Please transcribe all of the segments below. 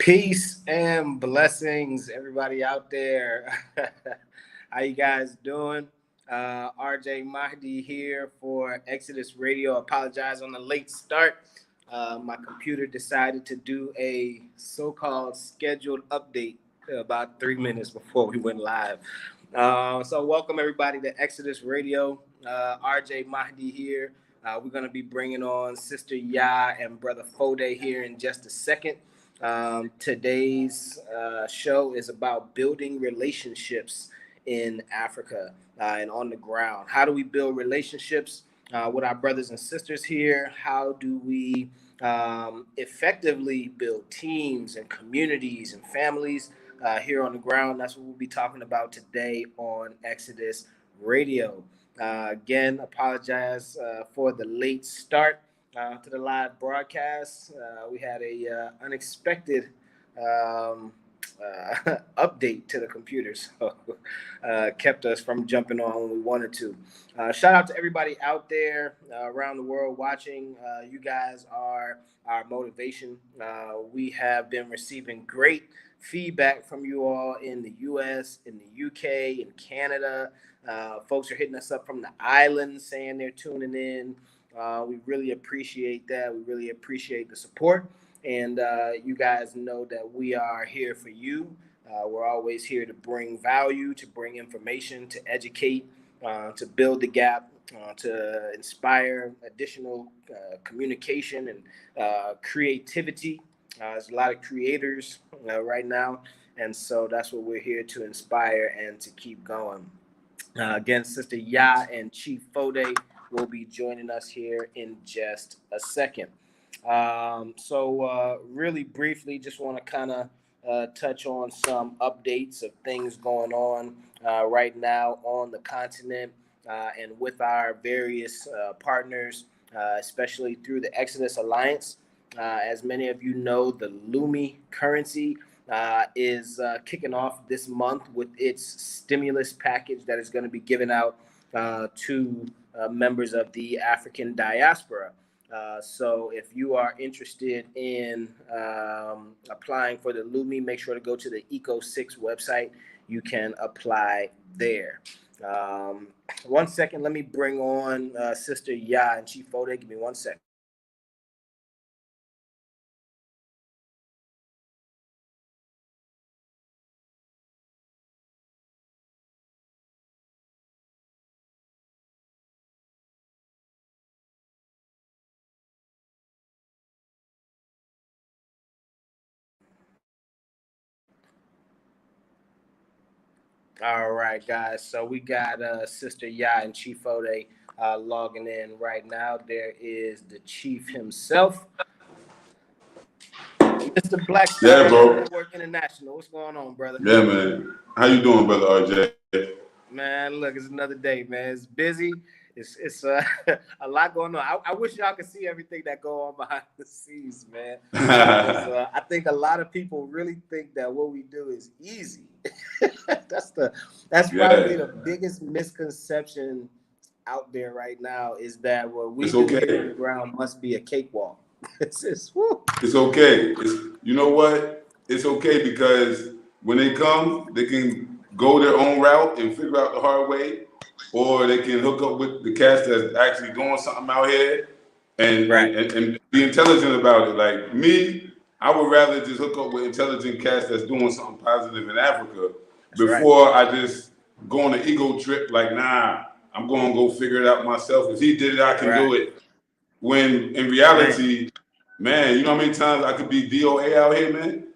Peace and blessings, everybody out there. How you guys doing? RJ Mahdi here for Exodus Radio. Apologize on the late start. My computer decided to do a so-called scheduled update about 3 minutes before we went live. So welcome everybody to Exodus Radio. RJ Mahdi here. We're going to be bringing on Sister Ya and Brother Foday here in just a second. Today's show is about building relationships in Africa and on the ground. How do we build relationships with our brothers and sisters here? How do we effectively build teams and communities and families here on the ground? That's what we'll be talking about today on Exodus Radio. Again, apologize for the late start to the live broadcast. We had a unexpected update to the computer, so kept us from jumping on when we wanted to. Shout out to everybody out there around the world watching. You guys are our motivation. We have been receiving great feedback from you all in the U.S., in the U.K., in Canada. Folks are hitting us up from the islands saying they're tuning in. We really appreciate that. We really appreciate the support. And you guys know that we are here for you. We're always here to bring value, to bring information, to educate, to build the gap, to inspire additional communication and creativity. There's a lot of creators right now. And so that's what we're here to inspire and to keep going. Again, Sister Ya and Chief Foday will be joining us here in just a second. So really briefly, just want to kind of touch on some updates of things going on right now on the continent and with our various partners, especially through the Exodus Alliance. As many of you know, the Lumi currency is kicking off this month with its stimulus package that is going to be given out to members of the African diaspora. So if you are interested in applying for the Lumi, make sure to go to the Eco6 website. You can apply there. 1 second, let me bring on Sister Ya and Chief Foday. Give me 1 second. All right, guys. So we got Sister Ya and Chief Foday logging in right now. There is the Chief himself, Mr. Black Yeah, Star, bro. Network International. What's going on, brother? Yeah, man. How you doing, brother RJ? Man, look, it's another day, man. It's busy. It's a lot going on. I wish y'all could see everything that go on behind the scenes, man. I think a lot of people really think that what we do is easy. That's probably the biggest misconception out there right now is that what we do here on the ground must be a cakewalk. It's okay. You know what? It's okay because when they come, they can go their own route and figure out the hard way, or they can hook up with the cast that's actually doing something out here and, and be intelligent about it. Like me, I would rather just hook up with intelligent cast that's doing something positive in Africa before I just go on an ego trip like, nah, I'm going to go figure it out myself. If he did it, I can do it. When in reality, man, you know how many times I could be DOA out here, man?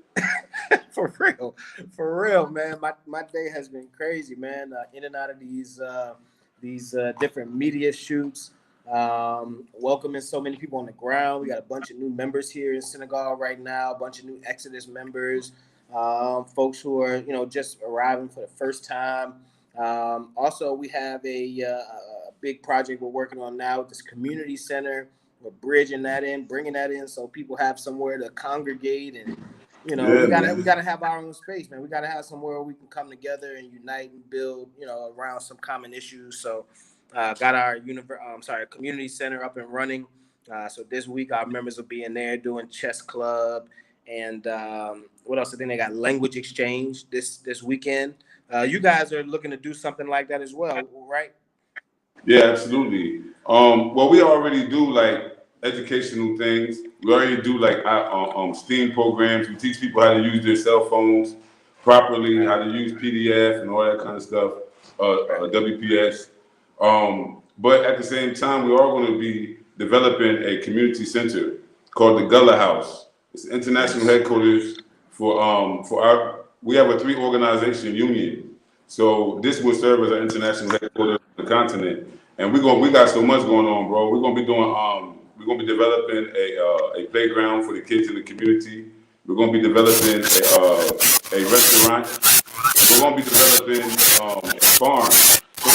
For real, man. My day has been crazy, man. In and out of these different media shoots, welcoming so many people on the ground. We got a bunch of new members here in Senegal right now. A bunch of new Exodus members, folks who are just arriving for the first time. Also, we have a big project we're working on now with this community center. We're bridging that in, bringing that in, so people have somewhere to congregate and. We gotta have our own space, man. We gotta have somewhere we can come together and unite and build, around some common issues. So, got our community center up and running. So this week our members will be in there doing chess club and what else? I think they got language exchange this weekend. You guys are looking to do something like that as well, right? Yeah, absolutely. Well, we already do like educational things. We already do like STEAM programs. We teach people how to use their cell phones properly, Right. how to use PDF and all that kind of stuff, Right. WPS. But at the same time, we are going to be developing a community center called the Gullah House. It's the international Nice. headquarters for our. We have a 3 organization union, so this will serve as our international headquarters on the continent. And we got so much going on, bro. We're gonna be developing a playground for the kids in the community. We're gonna be developing a restaurant. We're gonna be developing a farm. So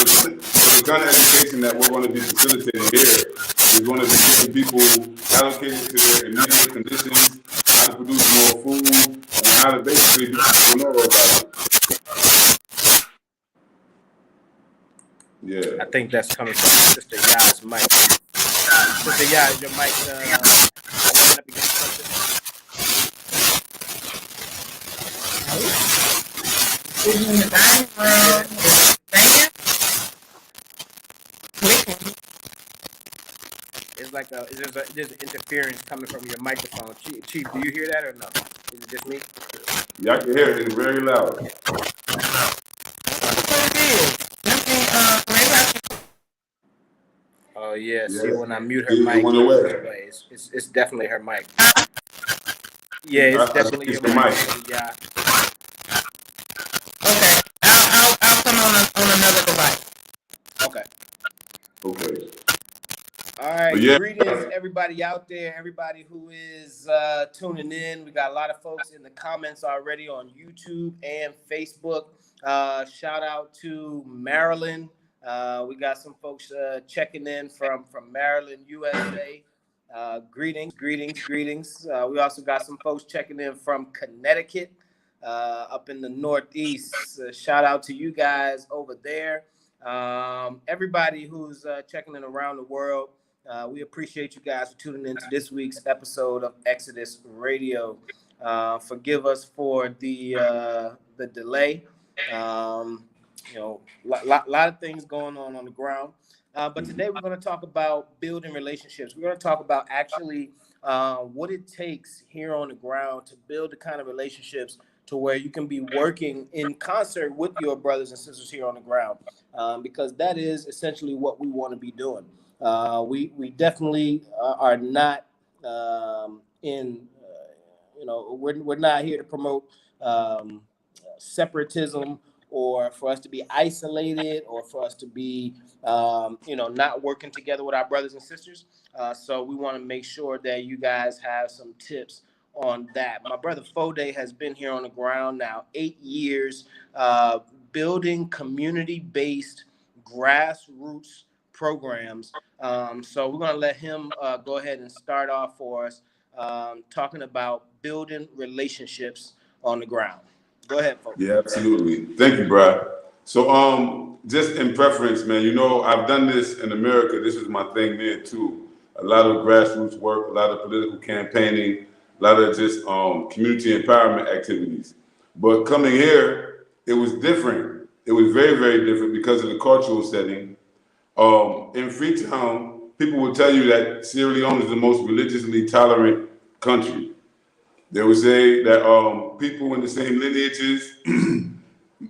the kind of education that we're going to be facilitating here is going to be getting people allocated to their immediate conditions, how to produce more food, and how to basically be entrepreneurial about it. I Yeah. think that's coming from Sister Ya's mic. Sister Ya, is your mic running up against something? Is in the dining room. Thank you. It's like there's interference coming from your microphone. Chief, do you hear that or no? Is it just me? Yeah, I can hear it. It's very loud. Oh yeah. See, Yes. when I mute her It mic, went away. it's definitely her mic. Yeah, it's I think definitely it's your the mic, mic. Sister Ya. Okay, I'll come on another device. Okay. Okay. All right, But yeah, greetings everybody out there, everybody who is tuning in. We got a lot of folks in the comments already on YouTube and Facebook. Shout out to Maryland. We got some folks checking in from Maryland, USA. Greetings. We also got some folks checking in from Connecticut, up in the Northeast. Shout out to you guys over there. Everybody who's checking in around the world. We appreciate you guys for tuning in to this week's episode of Exodus Radio. Forgive us for the delay. Lot of things going on the ground. But today we're going to talk about building relationships. We're going to talk about actually what it takes here on the ground to build the kind of relationships to where you can be working in concert with your brothers and sisters here on the ground, because that is essentially what we want to be doing. We definitely are not in, we're not here to promote separatism, or for us to be isolated, or for us to be, not working together with our brothers and sisters. So we want to make sure that you guys have some tips on that. My brother Foday has been here on the ground now 8 years, building community-based grassroots programs. So we're going to let him go ahead and start off for us, talking about building relationships on the ground. Go ahead, folks. yeah, absolutely. Thank you, Brad. So, just in preference, man, I've done this in America. This is my thing there too. A lot of grassroots work, a lot of political campaigning, a lot of just community empowerment activities. But coming here, it was different. It was very, very different because of the cultural setting. In Freetown, people will tell you that Sierra Leone is the most religiously tolerant country. They would say that people in the same lineages,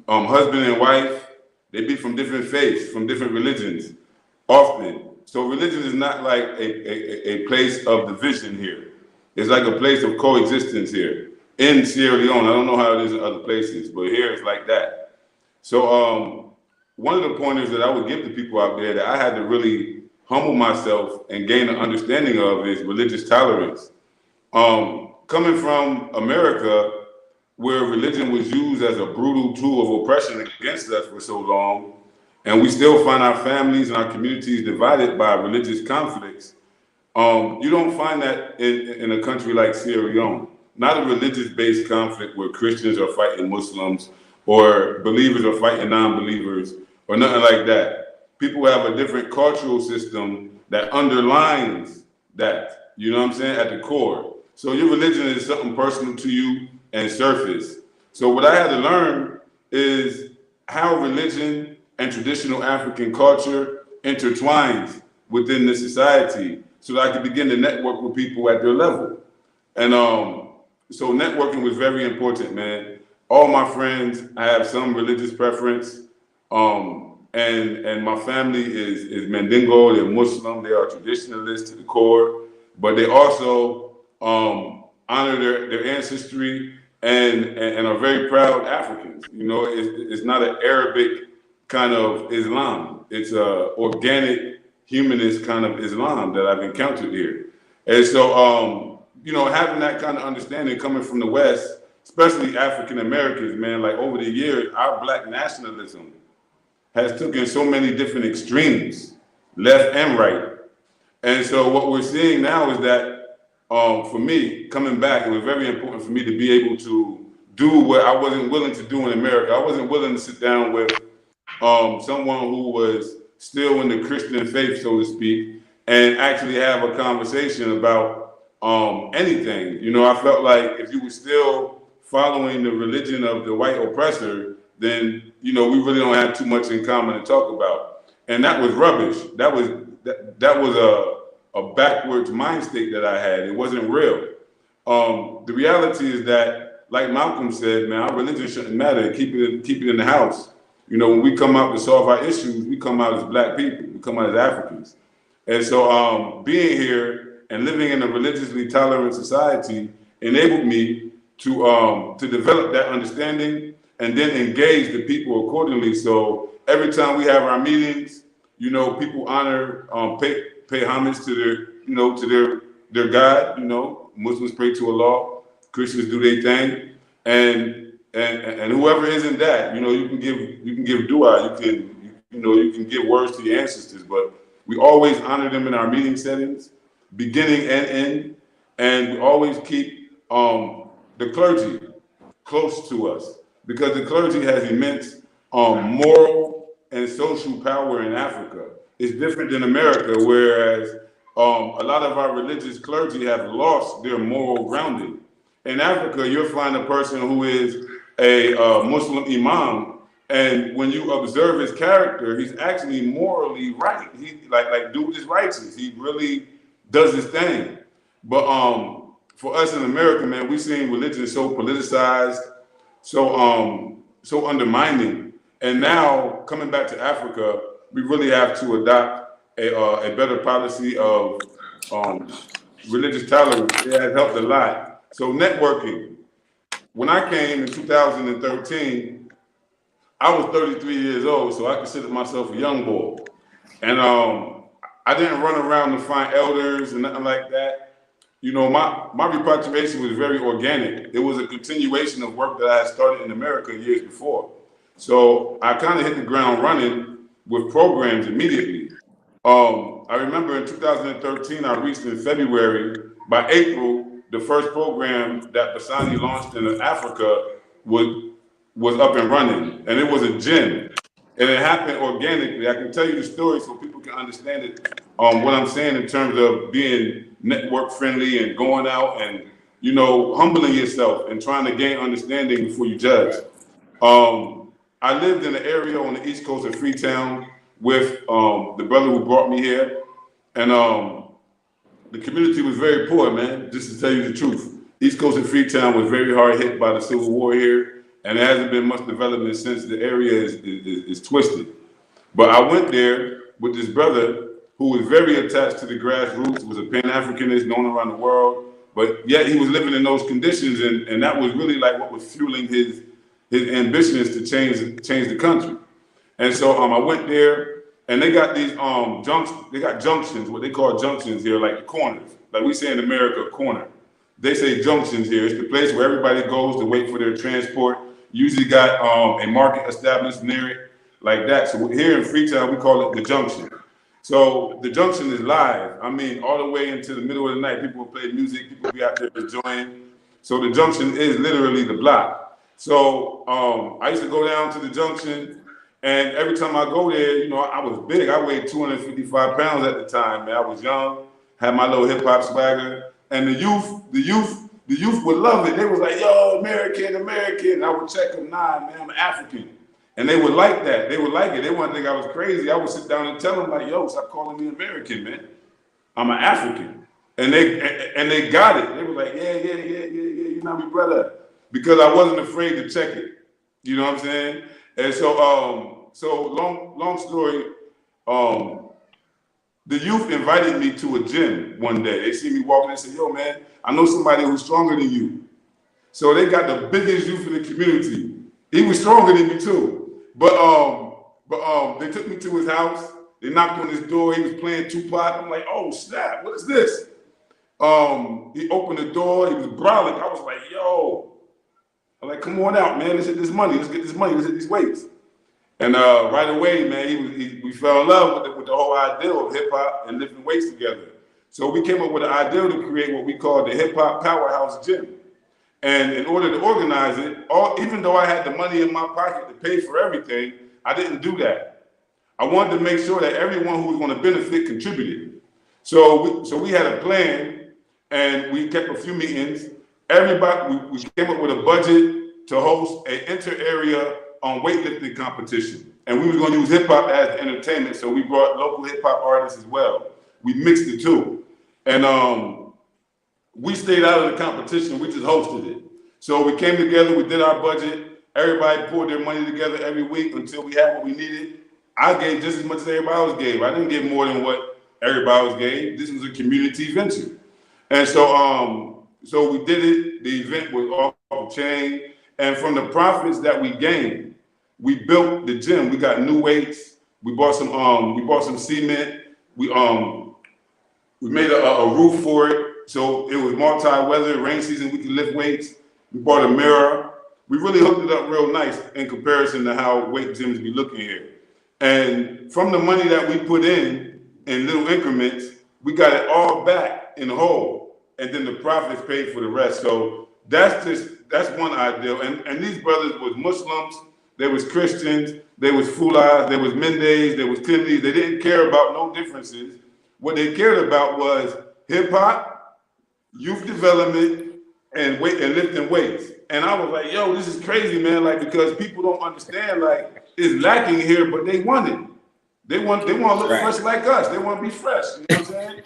husband and wife, they be from different faiths, from different religions, often. So religion is not like a place of division here. It's like a place of coexistence here in Sierra Leone. I don't know how it is in other places, but here it's like that. So one of the pointers that I would give to people out there that I had to really humble myself and gain an understanding of is religious tolerance. Coming from America, where religion was used as a brutal tool of oppression against us for so long, and we still find our families and our communities divided by religious conflicts, you don't find that in a country like Sierra Leone. Not a religious-based conflict where Christians are fighting Muslims or believers are fighting non-believers or nothing like that. People have a different cultural system that underlines that, you know what I'm saying, at the core. So your religion is something personal to you and surface. So what I had to learn is how religion and traditional African culture intertwines within the society so that I could begin to network with people at their level. And so networking was very important, man. All my friends, I have some religious preference. And my family is Mandingo, they're Muslim, they are traditionalists to the core, but they also honor their ancestry and are very proud Africans. You know, it's not an Arabic kind of Islam. It's a organic humanist kind of Islam that I've encountered here. And so, you know, having that kind of understanding coming from the West, especially African Americans, man, like over the years, our black nationalism has taken so many different extremes, left and right. And so what we're seeing now is that for me, coming back, it was very important for me to be able to do what I wasn't willing to do in America. I wasn't willing to sit down with someone who was still in the Christian faith, so to speak, and actually have a conversation about anything. You know, I felt like if you were still following the religion of the white oppressor, then you know we really don't have too much in common to talk about. And that was rubbish. That was a backwards mind state that I had. It wasn't real. The reality is that, like Malcolm said, man, our religion shouldn't matter. Keep it in the house. You know, when we come out to solve our issues, we come out as black people. We come out as Africans. And so being here and living in a religiously tolerant society enabled me to develop that understanding and then engage the people accordingly. So every time we have our meetings, you know, people honor, pay homage to their, you know, to their God. You know, Muslims pray to Allah, Christians do their thing, and whoever isn't that, you know, you can give dua, you can give words to your ancestors, but we always honor them in our meeting settings, beginning and end, and we always keep the clergy close to us because the clergy has immense moral and social power in Africa. It's different than America, whereas a lot of our religious clergy have lost their moral grounding. In Africa, you'll find a person who is a Muslim imam, and when you observe his character, he's actually morally right. He like dude is righteous. He really does his thing. But for us in America, man, we've seen religion so politicized, so undermining. And now coming back to Africa, we really have to adopt a better policy of religious tolerance. It has helped a lot. So networking. When I came in 2013, I was 33 years old, so I considered myself a young boy. And I didn't run around to find elders and nothing like that. You know, my repatriation was very organic. It was a continuation of work that I had started in America years before. So I kind of hit the ground running with programs immediately. I remember in 2013, I reached in February. By April, the first program that Basani launched in Africa was up and running, and it was a gym. And it happened organically. I can tell you the story so people can understand it. What I'm saying in terms of being network friendly and going out and, you know, humbling yourself and trying to gain understanding before you judge. I lived in an area on the east coast of Freetown with the brother who brought me here. And the community was very poor, man, just to tell you the truth. East coast of Freetown was very hard hit by the Civil War here, and there hasn't been much development since. The area is twisted. But I went there with this brother who was very attached to the grassroots, was a Pan-Africanist known around the world, but yet he was living in those conditions, and that was really like what was fueling his ambitions to change the country. And so I went there, and they got these junctions, what they call junctions here, like corners. Like we say in America, corner. They say junctions here. It's the place where everybody goes to wait for their transport. Usually got a market established near it, like that. So here in Freetown, we call it the junction. So the junction is live. I mean, all the way into the middle of the night, people will play music, people will be out there enjoying. So the junction is literally the block. So I used to go down to the junction, and every time I go there, you know, I was big. I weighed 255 pounds at the time, man. I was young, had my little hip hop swagger, And the youth would love it. They was like, yo, American, American. And I would check them, nah, man, I'm African. And they would like that. They would like it. They wouldn't think I was crazy. I would sit down and tell them, like, yo, stop calling me American, man. I'm an African. And they got it. They were like, yeah, you know me, brother. Because I wasn't afraid to check it. You know what I'm saying? And so long story, the youth invited me to a gym one day. They see me walking and say, yo, man, I know somebody who's stronger than you. So they got the biggest youth in the community. He was stronger than me too. But they took me to his house. They knocked on his door. He was playing Tupac. I'm like, oh snap, what is this? He opened the door. He was brolic. I was like, yo. I'm like, come on out, man. Let's hit this money. Let's get this money. Let's hit these weights. And right away, man, we fell in love with the whole idea of hip hop and lifting weights together. So we came up with an idea to create what we call the Hip Hop Powerhouse Gym. And in order to organize it, even though I had the money in my pocket to pay for everything, I didn't do that. I wanted to make sure that everyone who was going to benefit contributed. So we had a plan, and we kept a few meetings. Everybody, we came up with a budget to host an inter-area weightlifting competition. And we were going to use hip hop as entertainment, so we brought local hip hop artists as well. We mixed the two. And we stayed out of the competition, we just hosted it. So we came together, we did our budget, everybody poured their money together every week until we had what we needed. I gave just as much as everybody else gave. I didn't give more than what everybody else gave. This was a community venture. And so we did it. The event was off the chain. And from the profits that we gained, we built the gym. We got new weights. We bought some cement. We made a roof for it. So it was multi-weather, rain season, we could lift weights. We bought a mirror. We really hooked it up real nice in comparison to how weight gyms be looking here. And from the money that we put in little increments, we got it all back in whole. And then the profits paid for the rest. So that's one ideal. And these brothers was Muslims, there was Christians, there was Fulays, there was Mendes, there was Kennedys. They didn't care about no differences. What they cared about was hip hop, youth development, and lifting weights. And I was like, yo, this is crazy, man. Like, because people don't understand, like, it's lacking here, but they want it. They want to look fresh like us. They want to be fresh. You know what I'm saying?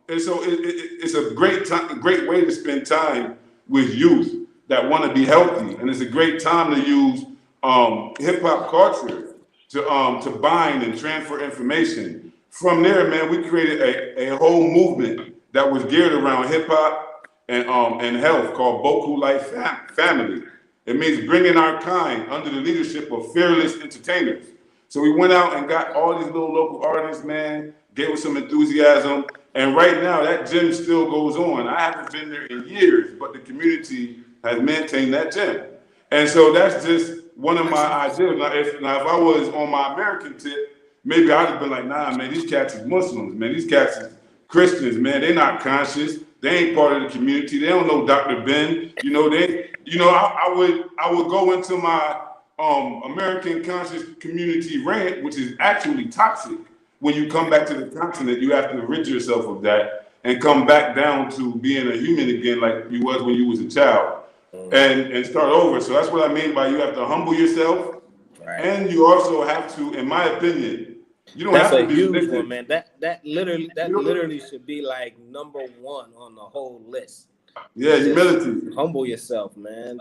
and so it's a great way to spend time with youth that want to be healthy. And it's a great time to use hip hop culture to bind and transfer information. From there, man, we created a whole movement that was geared around hip hop and health called Boku Life Family. It means bringing our kind under the leadership of fearless entertainers. So we went out and got all these little local artists, man, gave us some enthusiasm. And right now that gym still goes on. I haven't been there in years, but the community has maintained that gym. And so that's just one of my ideas. Now, if I was on my American tip, maybe I'd have been like, nah, man, these cats is Muslims, man. These cats is Christians, man. They're not conscious. They ain't part of the community. They don't know Dr. Ben. I would go into my American conscious community rant, which is actually toxic. When you come back to the continent, you have to rid yourself of that and come back down to being a human again, like you was when you was a child, and start over. So that's what I mean by you have to humble yourself, and you also have to, in my opinion, you don't have to be huge one, man. That literally should be like number one on the whole list. Yeah, humility. Humble yourself, man.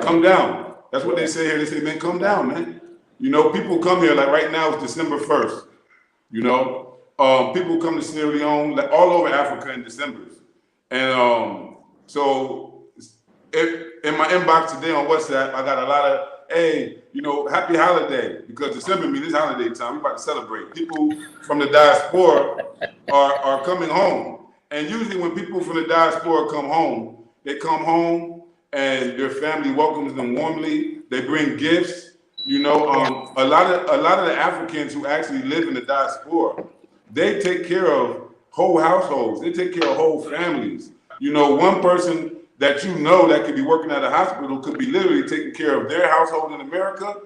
Come down. That's what they say here. They say, man, come down, man. You know, people come here, like right now it's December 1st. You know, people come to Sierra Leone, like all over Africa in December. And so in my inbox today on WhatsApp, I got a lot of, hey, happy holiday, because December means it's holiday time. We're about to celebrate. People from the diaspora are coming home. And usually when people from the diaspora come home, they come home and their family welcomes them warmly. They bring gifts. A lot of the Africans who actually live in the diaspora, they take care of whole households. They take care of whole families. One person that that could be working at a hospital could be literally taking care of their household in America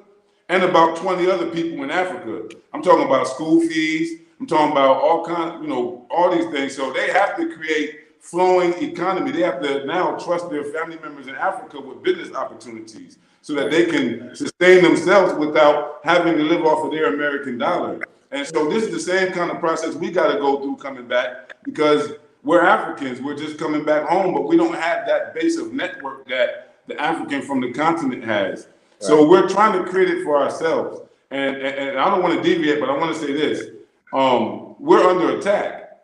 and about 20 other people in Africa. I'm talking about school fees. I'm talking about all kinds, all these things. So they have to create flowing economy. They have to now trust their family members in Africa with business opportunities so that they can sustain themselves without having to live off of their American dollar. And so this is the same kind of process we got to go through coming back, because we're Africans. We're just coming back home, but we don't have that base of network that the African from the continent has. Right. So we're trying to create it for ourselves. And I don't want to deviate, but I want to say this. We're under attack.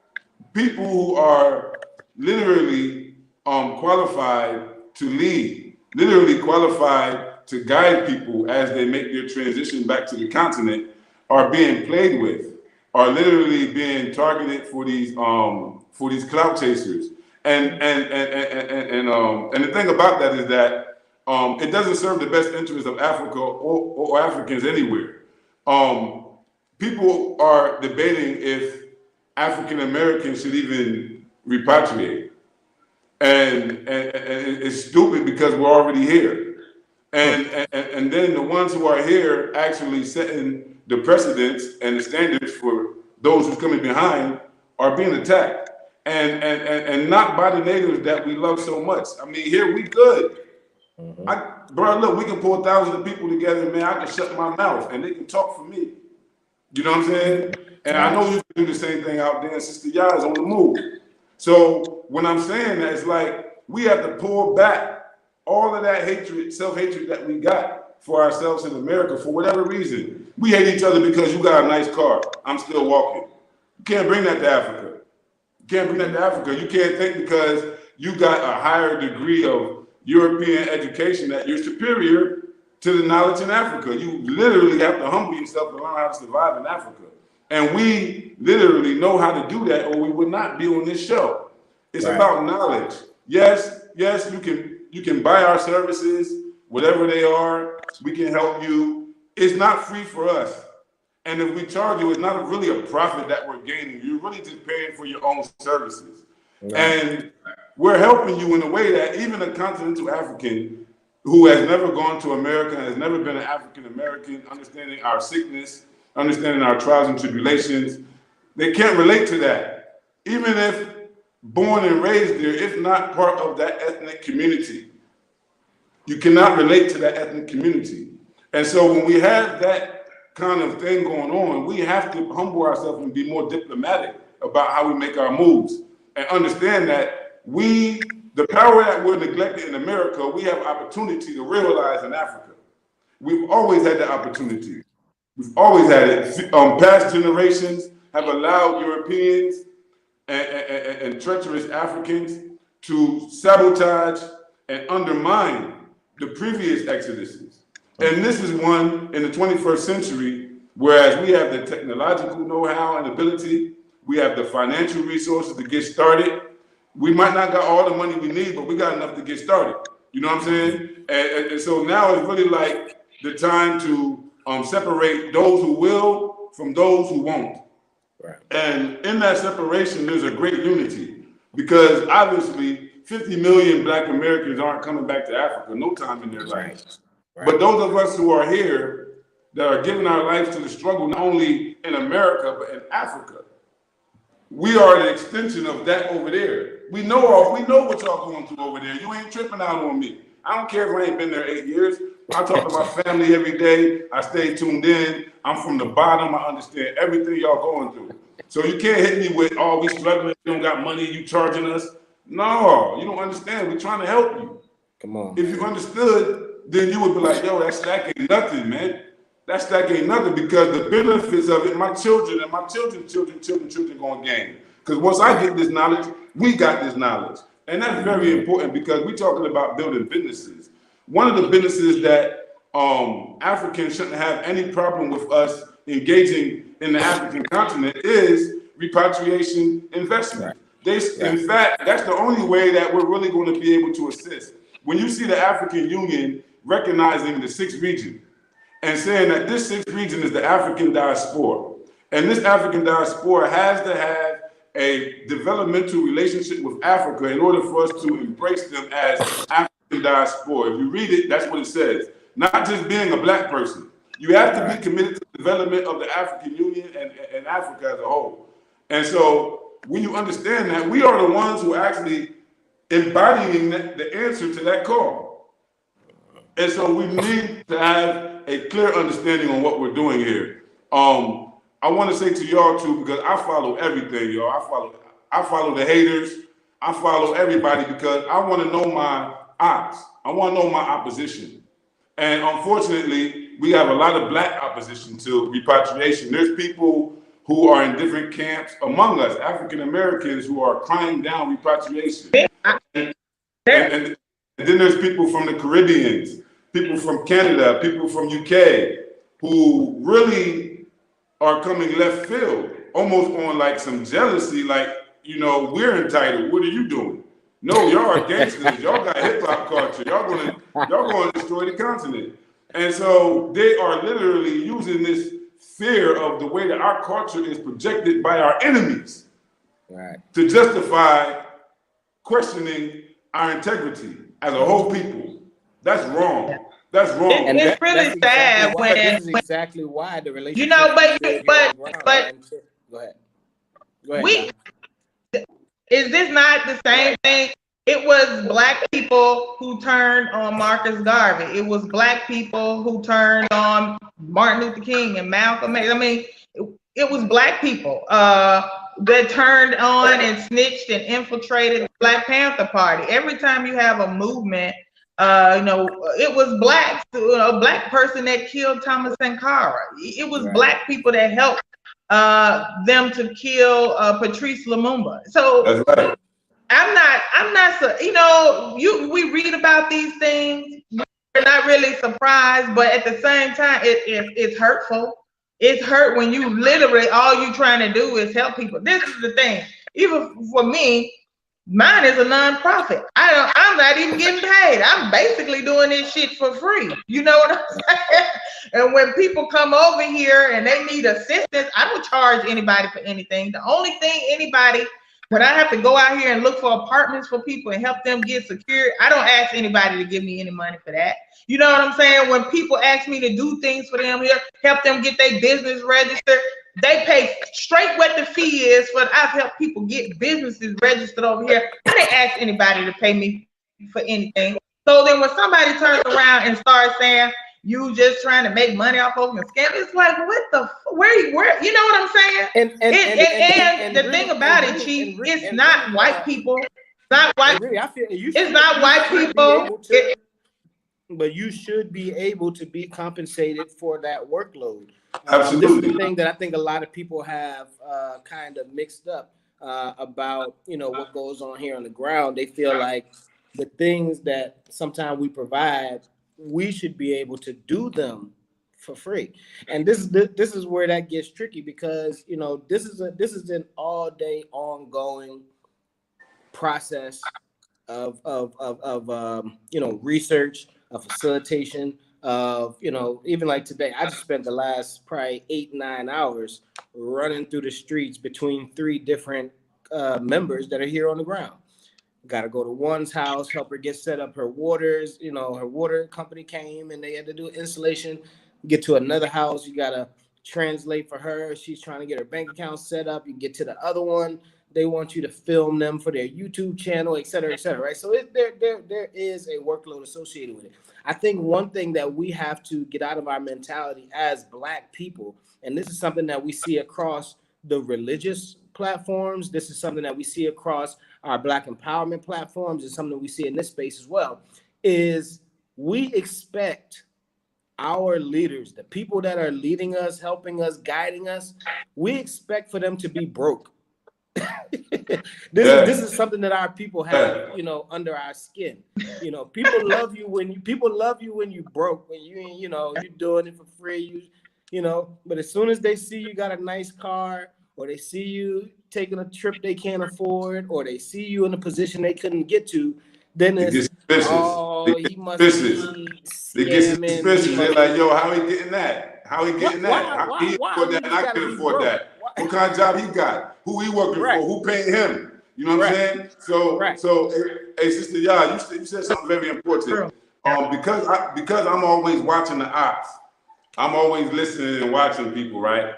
People who are literally qualified to lead, literally qualified to guide people as they make their transition back to the continent, are being played with, are literally being targeted for these clout chasers. And the thing about that is that it doesn't serve the best interest of Africa or Africans anywhere. People are debating if African Americans should even repatriate. And it's stupid because we're already here. And then the ones who are here actually setting the precedents and the standards for those who's coming behind are being attacked. And not by the natives that we love so much. I mean, here we good. Bro, look, we can pull thousands of people together, man. I can shut my mouth and they can talk for me. You know what I'm saying? And I know you can do the same thing out there, and Sister Yah is on the move. So when I'm saying that, it's like we have to pull back all of that hatred, self-hatred that we got for ourselves in America for whatever reason. We hate each other because you got a nice car. I'm still walking. You can't bring that to Africa. You can't bring that to Africa. You can't think because you got a higher degree of European education that you're superior to the knowledge in Africa. You literally have to humble yourself to learn how to survive in Africa. And we literally know how to do that, or we would not be on this show. It's about knowledge. Yes, you can buy our services, whatever they are. We can help you. It's not free for us. And if we charge you, it's not really a profit that we're gaining. You're really just paying for your own services. Right. And we're helping you in a way that even a continental African who has never gone to America, has never been an African American, understanding our sickness, understanding our trials and tribulations, they can't relate to that. Even if born and raised there, if not part of that ethnic community, you cannot relate to that ethnic community. And so when we have that kind of thing going on, we have to humble ourselves and be more diplomatic about how we make our moves and understand that the power that we're neglected in America, we have opportunity to realize in Africa. We've always had the opportunity. We've always had it. Past generations have allowed Europeans and treacherous Africans to sabotage and undermine the previous exoduses. And this is one in the 21st century, whereas we have the technological know-how and ability, we have the financial resources to get started. We might not got all the money we need, but we got enough to get started. You know what I'm saying? And so now it's really like the time to separate those who will from those who won't. Right. And in that separation, there's a great unity, because obviously 50 million Black Americans aren't coming back to Africa no time in their lives. Right. But those of us who are here that are giving our lives to the struggle, not only in America, but in Africa, we are the extension of that over there. We know what y'all going through over there. You ain't tripping out on me. I don't care if I ain't been there 8 years. I talk to my family every day. I stay tuned in. I'm from the bottom. I understand everything y'all going through. So you can't hit me with, oh, we struggling, you don't got money, you charging us. No, you don't understand. We're trying to help you. Come on. If you understood, then you would be like, yo, that stack ain't nothing, man. That stack ain't nothing, because the benefits of it, my children and my children's children gonna gain. Because once I get this knowledge, we got this knowledge. And that's very important, because we're talking about building businesses. One of the businesses that Africans shouldn't have any problem with us engaging in the African continent is repatriation investment. In fact, that's the only way that we're really going to be able to assist. When you see the African Union recognizing the 6th region and saying that this 6th region is the African diaspora, and this African diaspora has to have a developmental relationship with Africa in order for us to embrace them as African diaspora. If you read it, that's what it says. Not just being a Black person. You have to be committed to the development of the African Union and Africa as a whole. And so when you understand that, we are the ones who are actually embodying the answer to that call. And so we need to have a clear understanding on what we're doing here. I want to say to y'all too, because I follow everything, y'all. I follow the haters. I follow everybody because I want to know my odds. I want to know my opposition. And unfortunately, we have a lot of black opposition to repatriation. There's people who are in different camps among us, African Americans, who are crying down repatriation. And then there's people from the Caribbeans, people from Canada, people from UK, who really are coming left field, almost on like some jealousy, like, you know, we're entitled. What are you doing? No, y'all are gangsters. Y'all got hip hop culture. Y'all gonna destroy the continent. And so they are literally using this fear of the way that our culture is projected by our enemies, right, to justify questioning our integrity as a whole people. That's wrong. That's wrong. And it's really sad when this is exactly why the relationship. You know, but go ahead. Is this not the same thing? It was black people who turned on Marcus Garvey. It was black people who turned on Martin Luther King and Malcolm X. I mean, it was black people that turned on and snitched and infiltrated the Black Panther Party. Every time you have a movement, you know, it was blacks, a black person that killed Thomas Sankara. It was black people that helped them to kill Patrice Lumumba. So that's right. I'm not so, you know, we read about these things, we're not really surprised, but at the same time, it's hurtful. It's hurt when you literally, all you trying to do is help people. This is the thing. Even for me, mine is a nonprofit. I'm not even getting paid. I'm basically doing this shit for free. You know what I'm saying? And when people come over here and they need assistance, I don't charge anybody for anything. The only thing anybody, when I have to go out here and look for apartments for people and help them get secured, I don't ask anybody to give me any money for that. You know what I'm saying? When people ask me to do things for them here, help them get their business registered, they pay straight what the fee is. But I've helped people get businesses registered over here. I didn't ask anybody to pay me for anything. So then when somebody turns around and starts saying, you just trying to make money off of them and scam, it's like, what the, where, you know what I'm saying? And the thing about it, Chief, it's not white people. It's not white. It's not white people. But you should be able to be compensated for that workload. Absolutely. This is the thing that I think a lot of people have kind of mixed up about, you know, what goes on here on the ground. They feel like the things that sometimes we provide, we should be able to do them for free. And this is where that gets tricky, because, you know, this is an all day ongoing process of you know, research, of facilitation, of, you know, even like today, I just spent the last probably 8-9 hours running through the streets between 3 different members that are here on the ground. Got to go to one's house, help her get set up her waters. You know, her water company came and they had to do installation. Get to another house, you got to translate for her. She's trying to get her bank account set up. You get to the other one, they want you to film them for their YouTube channel, et cetera, right? So there is a workload associated with it. I think one thing that we have to get out of our mentality as Black people, and this is something that we see across the religious platforms, this is something that we see across our Black empowerment platforms, and something we see in this space as well, is we expect our leaders, the people that are leading us, helping us, guiding us, we expect for them to be broke. This is something that our people have, you know, under our skin. You know, people love you when you broke, when you know, you're doing it for free, you know, but as soon as they see you got a nice car, or they see you taking a trip they can't afford, or they see you in a position they couldn't get to, then it's, oh, he must be scamming. They get suspicious. They're like, yo, how he getting that? How he getting that? How he afford that? And I can afford that. What kind of job he got? Who he working for? Who paying him? You know what I'm saying? So, hey, Sister Ya, you said something very important. Because I'm always watching the ops, I'm always listening and watching people, right?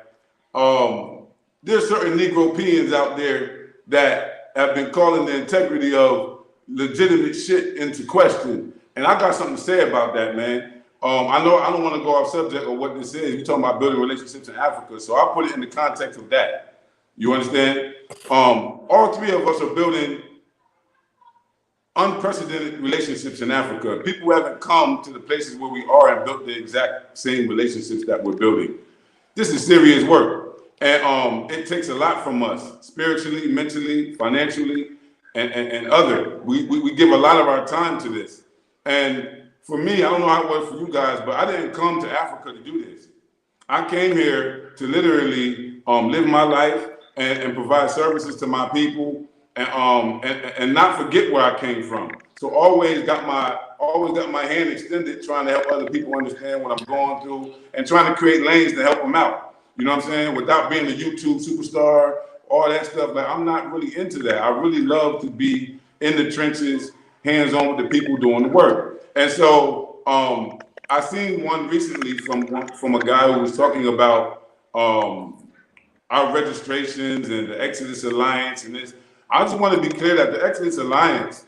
There's certain Negro peons out there that have been calling the integrity of legitimate shit into question. And I got something to say about that, man. I know I don't want to go off subject of what this is. You're talking about building relationships in Africa, so I'll put it in the context of that. You understand? All three of us are building unprecedented relationships in Africa. People haven't come to the places where we are and built the exact same relationships that we're building. This is serious work, and it takes a lot from us, spiritually, mentally, financially, and other. We give a lot of our time to this. And for me, I don't know how it was for you guys, but I didn't come to Africa to do this. I came here to literally live my life and provide services to my people and not forget where I came from. So always got my hand extended, trying to help other people understand what I'm going through and trying to create lanes to help them out. You know what I'm saying? Without being a YouTube superstar, all that stuff. Like, I'm not really into that. I really love to be in the trenches, hands-on with the people doing the work. And so I seen one recently from a guy who was talking about our registrations and the Exodus Alliance and this. I just want to be clear that the Exodus Alliance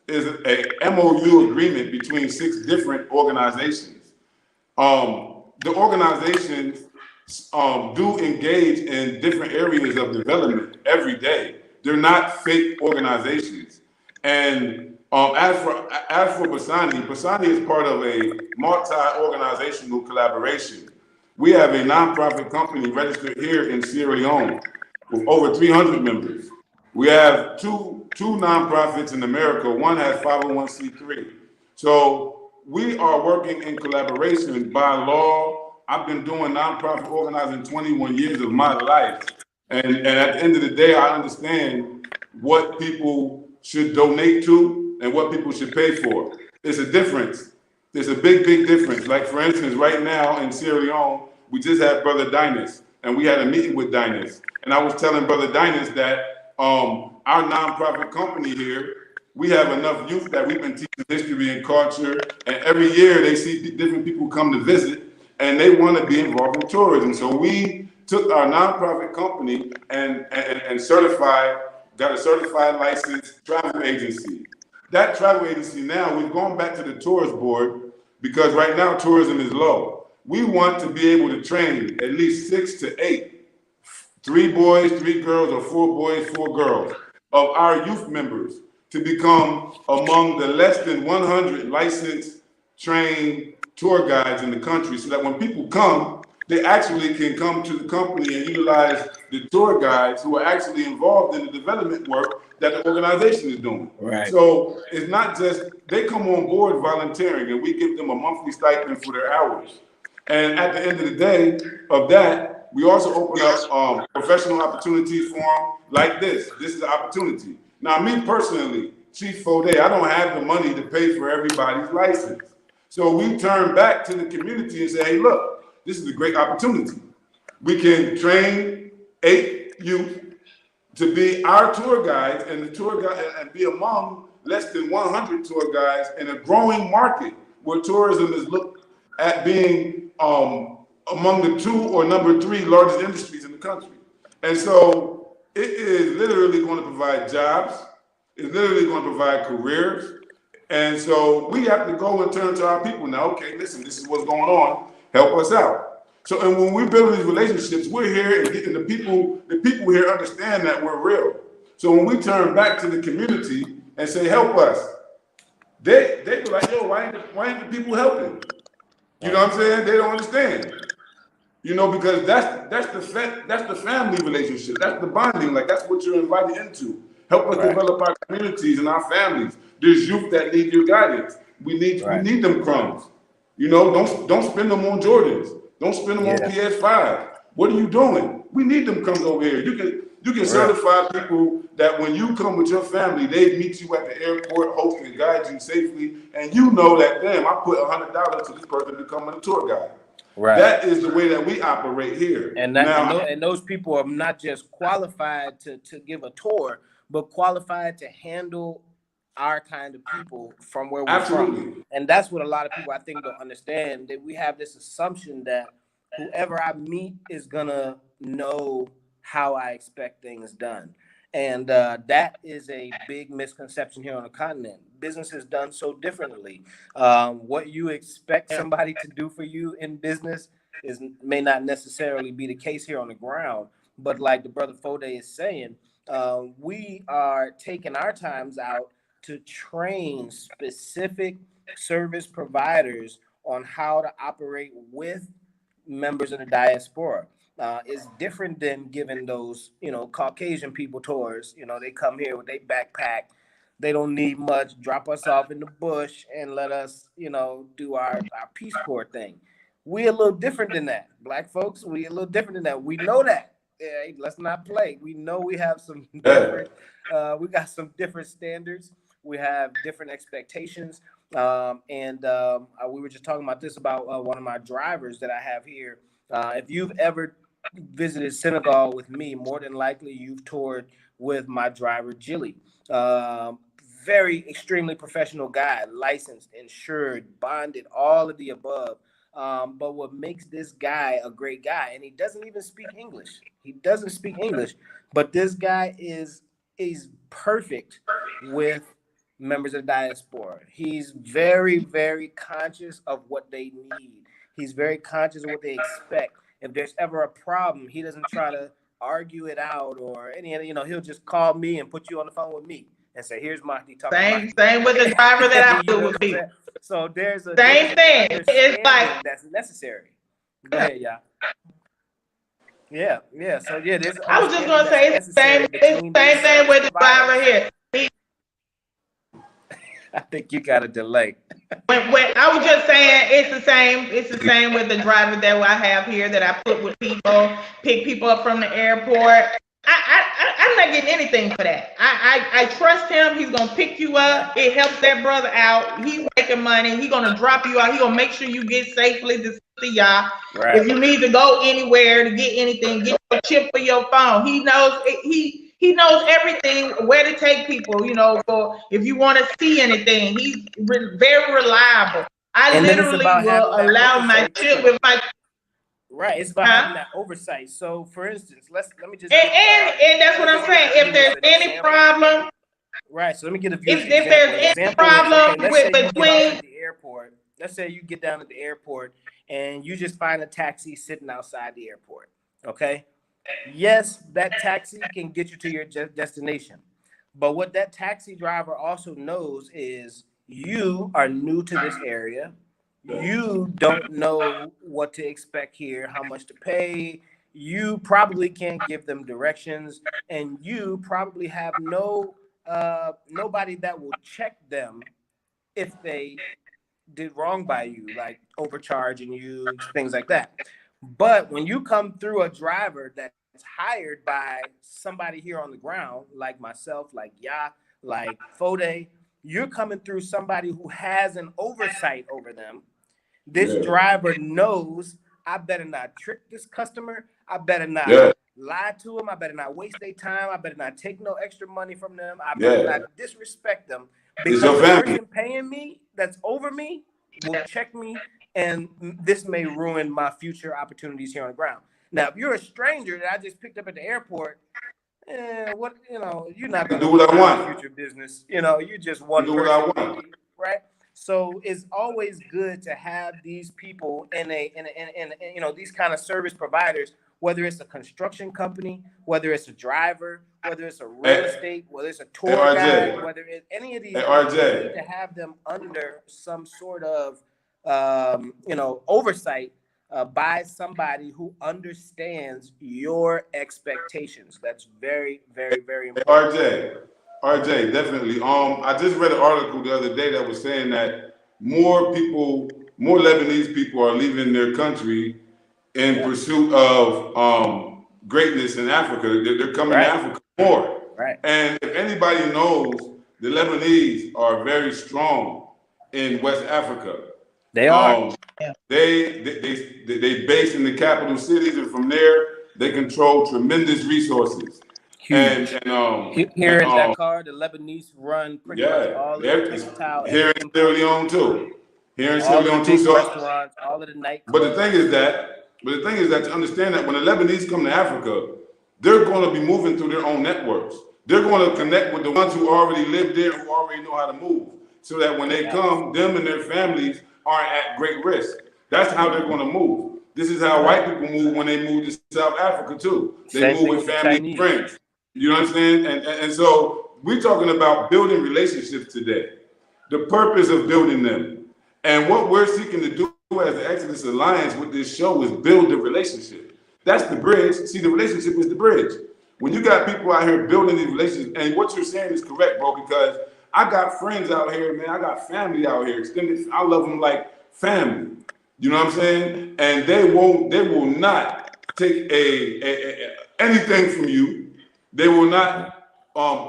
is a MOU agreement between 6 different organizations. The organizations do engage in different areas of development every day. They're not fake organizations. And as for Basani is part of a multi-organizational collaboration. We have a nonprofit company registered here in Sierra Leone with over 300 members. We have two nonprofits in America. One has 501c3. So we are working in collaboration by law. I've been doing nonprofit organizing 21 years of my life. And at the end of the day, I understand what people should donate to and what people should pay for. It's a difference. There's a big, big difference. Like, for instance, right now in Sierra Leone, we just had Brother Dynas, and we had a meeting with Dynas. And I was telling Brother Dynas that our nonprofit company here, we have enough youth that we've been teaching history and culture, and every year they see different people come to visit, and they want to be involved in tourism. So we took our nonprofit company and got a certified licensed travel agency. That travel agency now, we've gone back to the tourist board because right now tourism is low. We want to be able to train at least 6 to 8, 3 boys, 3 girls, or 4 boys, 4 girls of our youth members to become among the less than 100 licensed, trained tour guides in the country, so that when people come, they actually can come to the company and utilize the tour guides who are actually involved in the development work that the organization is doing. Right. So it's not just, they come on board volunteering and we give them a monthly stipend for their hours. And at the end of the day of that, we also open up professional opportunities for them like this. This is an opportunity. Now, me personally, Chief Foday, I don't have the money to pay for everybody's license. So we turn back to the community and say, hey, look, this is a great opportunity. We can train 8 youth to be our tour guides and the tour guide and be among less than 100 tour guides in a growing market where tourism is looked at being among the 2 or number 3 largest industries in the country. And so it is literally going to provide jobs. It's literally going to provide careers. And so we have to go and turn to our people now. Okay, listen, this is what's going on. Help us out. So, and when we build these relationships, we're here and getting the people here understand that we're real. So when we turn back to the community and say, help us, they be like, yo, why ain't the people helping? You know what I'm saying? They don't understand. You know, because that's the family relationship. That's the bonding. Like, that's what you're invited into. Help us develop our communities and our families. There's youth that need your guidance. We need them crumbs. You know, don't spend them on Jordans. Don't spend them on PS5. What are you doing? We need them crumbs over here. You can certify people that when you come with your family, they meet you at the airport, host and guide you safely, and you know that, damn, I put $100 to this person to come on a tour guide. Right. That is the way that we operate here. And those people are not just qualified to give a tour, but qualified to handle our kind of people from where we're from. And that's what a lot of people, I think, don't understand, that we have this assumption that whoever I meet is gonna know how I expect things done. And that is a big misconception here on the continent. Business is done so differently. What you expect somebody to do for you in business may not necessarily be the case here on the ground. But like the brother Foday is saying, we are taking our times out to train specific service providers on how to operate with members of the diaspora. Is different than giving those, Caucasian people tours. They come here with their backpack. They don't need much. Drop us off in the bush and let us, do our Peace Corps thing. We a little different than that. Black folks, we a little different than that. We know that. Yeah, let's not play. We know we have some different, we got some different standards. We have different expectations. And we were just talking about this about one of my drivers that I have here. If you've ever visited Senegal with me, more than likely you've toured with my driver, Jilly. Very extremely professional guy, licensed, insured, bonded, all of the above. But what makes this guy a great guy, and he doesn't even speak English. He doesn't speak English, but this guy is perfect with members of the diaspora. He's very, very conscious of what they need. He's very conscious of what they expect. If there's ever a problem, he doesn't try to argue it out or any, he'll just call me and put you on the phone with me and say, "Here's Mahdi talking." Same with the driver that I do with me. people. So there's a same thing. It's like that's necessary. Go ahead, yeah. Yeah. So yeah, there's. I was just gonna say it's the same thing with the driver here. I think you got a delay. When I was just saying it's the same. It's the same with the driver that I have here that I put with people, pick people up from the airport. I'm not getting anything for that. I trust him. He's gonna pick you up. It helps that brother out. He's making money. He's gonna drop you out. He's gonna make sure you get safely to see y'all. Right. If you need to go anywhere to get anything, get a chip for your phone. He knows he knows everything, where to take people, for if you want to see anything. He's very reliable. I literally will allow my chip with my. Right, it's about having that oversight. So, for instance, let me just and that's what I'm saying. If there's any problem, right. So let me get a view. If there's any problem with between the airport, let's say you get down at the airport and you just find a taxi sitting outside the airport. Okay, yes, that taxi can get you to your destination, but what that taxi driver also knows is you are new to this area. You don't know what to expect here, how much to pay. You probably can't give them directions, and you probably have nobody that will check them if they did wrong by you, like overcharging you, things like that. But when you come through a driver that's hired by somebody here on the ground, like myself, like like Foday, you're coming through somebody who has an oversight over them. This driver knows I better not trick this customer. I better not lie to them. I better not waste their time. I better not take no extra money from them. I better not disrespect them, because the person paying me that's over me will check me, and this may ruin my future opportunities here on the ground. Now, if you're a stranger that I just picked up at the airport, you're not gonna do what I want. Future business, you just one do what I want, right? So it's always good to have these people in these kind of service providers, whether it's a construction company, whether it's a driver, whether it's a real estate, whether it's a tour guide, whether it's any of these, you need to have them under some sort of oversight by somebody who understands your expectations. That's very, very, very important. RJ, definitely. I just read an article the other day that was saying that more Lebanese people are leaving their country in pursuit of greatness in Africa. They're coming to Africa more. Right. And if anybody knows, the Lebanese are very strong in West Africa. They are. They base in the capital cities, and from there they control tremendous resources. And here in Dakar, the Lebanese run pretty much all of the textile. Here in Sierra Leone too. So restaurants, all of the nightclubs. But the thing is that to understand that when the Lebanese come to Africa, they're going to be moving through their own networks. they're going to connect with the ones who already live there, who already know how to move, so that when they come, them and their families aren't at great risk. That's how they're going to move. This is how white people move when they move to South Africa too. They move with family and friends. You know what I'm saying? And so we're talking about building relationships today. The purpose of building them. And what we're seeking to do as the Exodus Alliance with this show is build the relationship. That's the bridge. See, the relationship is the bridge. When you got people out here building these relationships, and what you're saying is correct, bro, because I got friends out here, man. I got family out here, extended. I love them like family. You know what I'm saying? And they will not take anything from you. They will not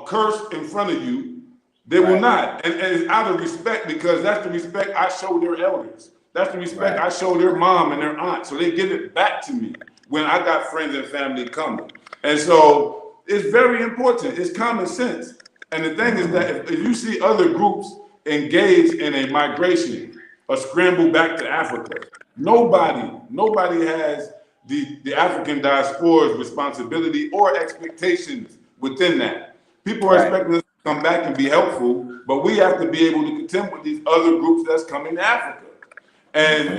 curse in front of you. They will not. And it's out of respect, because that's the respect I show their elders. That's the respect I show their mom and their aunt. So they give it back to me when I got friends and family coming. And so it's very important. It's common sense. And the thing is that if you see other groups engaged in a migration, a scramble back to Africa, nobody has the African diaspora's responsibility or expectations within that. People are expecting us to come back and be helpful, but we have to be able to contend with these other groups that's coming to Africa. And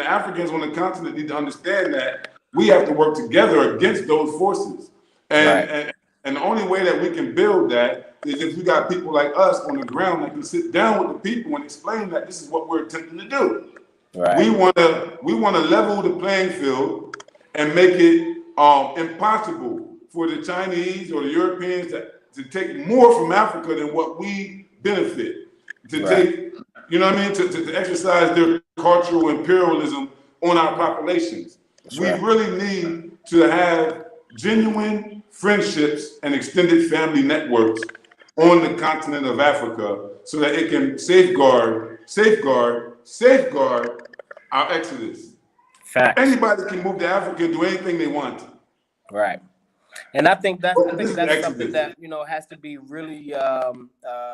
the Africans on the continent need to understand that we have to work together against those forces. And the only way that we can build that is if we got people like us on the ground that can sit down with the people and explain that this is what we're attempting to do. We want to level the playing field and make it impossible for the Chinese or the Europeans to take more from Africa than what we benefit. To take, you know what I mean, to exercise their cultural imperialism on our populations. We really need to have genuine friendships and extended family networks on the continent of Africa so that it can safeguard our exodus. Facts. Anybody can move to Africa and do anything they want. Right. And I think that's something that, you know, has to be really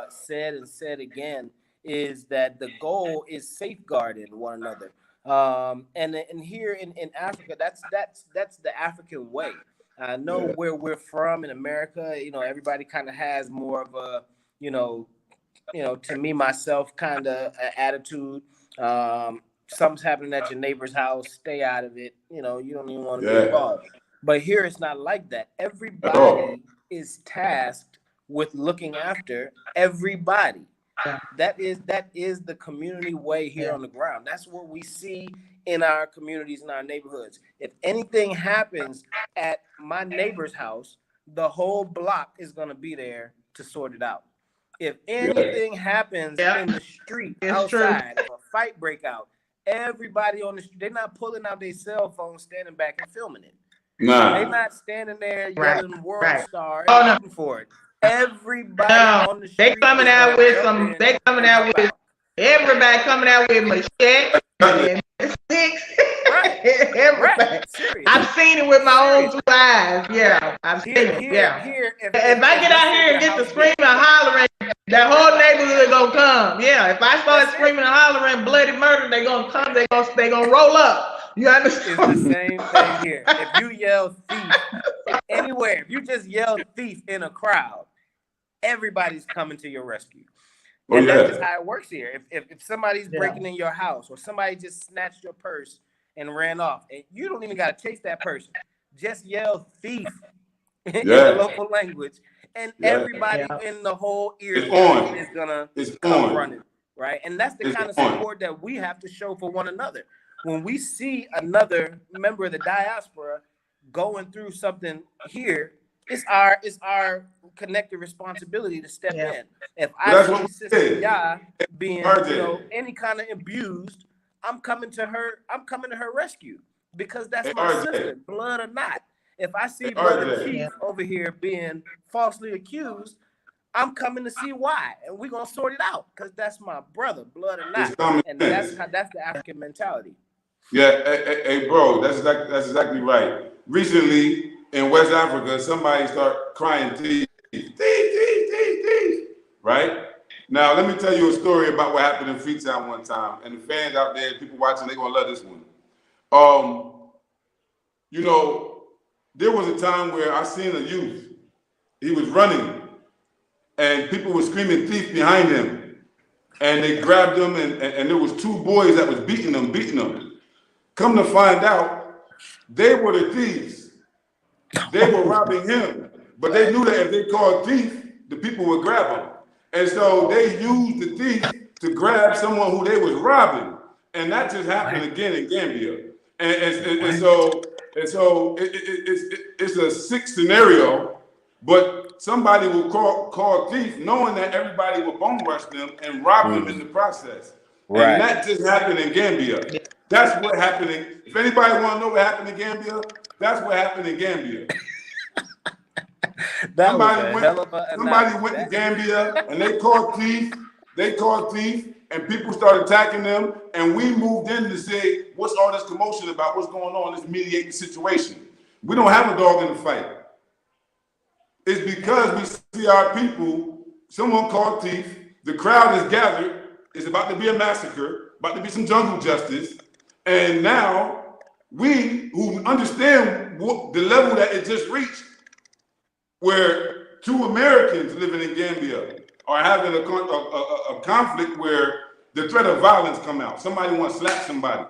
said and said again, is that the goal is safeguarding one another. And here in Africa, that's the African way. I know where we're from in America, you know, everybody kind of has more of a, you know, to me, myself, kind of attitude. Something's happening at your neighbor's house, stay out of it. You know, you don't even want to be involved. But here it's not like that. Everybody is tasked with looking after everybody. That is the community way here on the ground. That's what we see in our communities, in our neighborhoods. If anything happens at my neighbor's house, the whole block is going to be there to sort it out. If anything happens in the street outside, if a fight break out, everybody on the street, they're not pulling out their cell phone, standing back and filming it. They're not standing there yelling World Star and looking for it. Everybody on the street. Everybody coming out with machete and sticks. Everybody. I've seen it with my own 2 eyes. Yeah, I've seen it. If I get out here and get to screaming and hollering, the whole neighborhood gonna come. Yeah, if I start screaming and hollering bloody murder, they gonna come. They gonna roll up. You understand? It's the same thing here. If you yell thief anywhere, if you just yell thief in a crowd, everybody's coming to your rescue. And that's just how it works here. If somebody's breaking in your house, or somebody just snatched your purse and ran off, and you don't even got to chase that person, just yell thief in the local language, and everybody in the whole area is gonna come running, right? And that's the kind of support that we have to show for one another. When we see another member of the diaspora going through something here, it's our connected responsibility to step in. If I see Sister Ya being, any kind of abused, I'm coming to her rescue, because that's my sister, blood or not. If I see Brother Chief over here being falsely accused, I'm coming to see why, and we're gonna sort it out, because that's my brother, blood or not. And that's the African mentality. Yeah, hey, bro, that's exactly right. Recently in West Africa, somebody started crying thief, right? Now, let me tell you a story about what happened in Freetown one time. And the fans out there, people watching, they're going to love this one. You know, there was a time where I seen a youth He was running, and people were screaming thief behind him. And they grabbed him, and there was two boys that was beating him. Come to find out, they were the thieves. They were robbing him. But they knew that if they called thief, the people would grab him. And so they used the thief to grab someone who they was robbing. And that just happened again in Gambia. And so it's a sick scenario, but somebody will call thief knowing that everybody will bone rush them and rob them in the process. Right. And that just happened in Gambia. That's what happened. If anybody want to know what happened in Gambia, that's what happened in Gambia. Somebody went to Gambia and they called thief, and people started attacking them, and we moved in to say, what's all this commotion about? What's going on? Let's mediate the situation. We don't have a dog in the fight. It's because we see our people, someone called thief, the crowd is gathered, it's about to be a massacre, about to be some jungle justice, and now we who understand the level that it just reached, where two Americans living in Gambia are having a conflict where the threat of violence come out. Somebody want to slap somebody.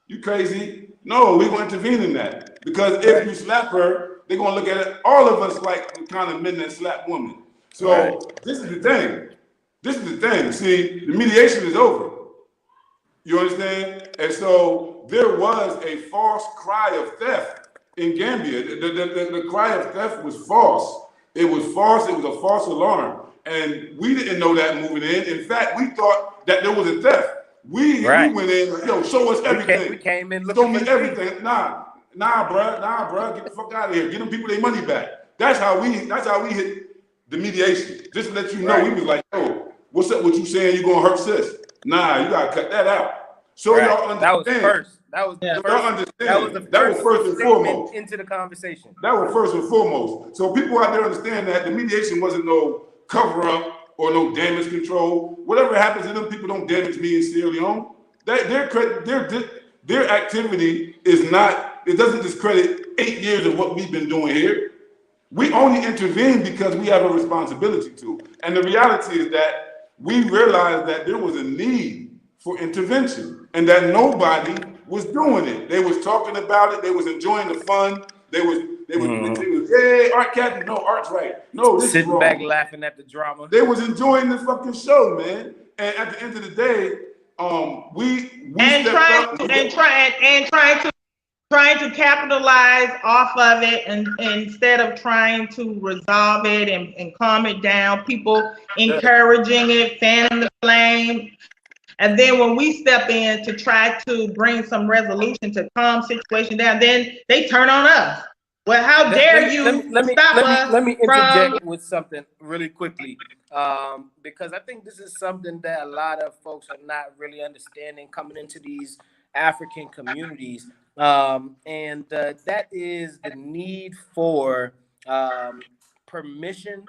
You crazy? No, we're going to intervene in that. Because if you slap her, they're going to look at it, all of us like the kind of men that slap women. So this is the thing. See, the mediation is over. You understand? And so there was a false cry of theft in Gambia. The cry of theft was false. It was false. It was a false alarm. And we didn't know that moving in. In fact, we thought that there was a theft. We went in, yo, show us everything. We came in looking for everything. Nah, bruh. Get the fuck out of here. Get them people their money back. That's how we hit the mediation. Just to let you know, we was like, yo, what's up with you saying you're gonna hurt sis? Nah, you gotta cut that out. So y'all understand. That was first. That was first and foremost into the conversation. That was first and foremost. So people out there understand that the mediation wasn't no cover up or no damage control. Whatever happens to them, people don't damage me in Sierra Leone. Their activity is not. It doesn't discredit 8 years of what we've been doing here. We only intervene because we have a responsibility to. And the reality is that we realized that there was a need for intervention and that nobody was doing it. They was talking about it. They was enjoying the fun. They was hey, Art Captain. No, Art's right. No, this sitting is wrong. Back laughing at the drama. They was enjoying the fucking show, man. And at the end of the day, we trying to capitalize off of it, and instead of trying to resolve it and calm it down, people encouraging it, fanning the flame. And then when we step in to try to bring some resolution to calm situation down, then they turn on us. Well, how dare you stop us? Let me interject with something really quickly, because I think this is something that a lot of folks are not really understanding coming into these African communities, and that is the need for permission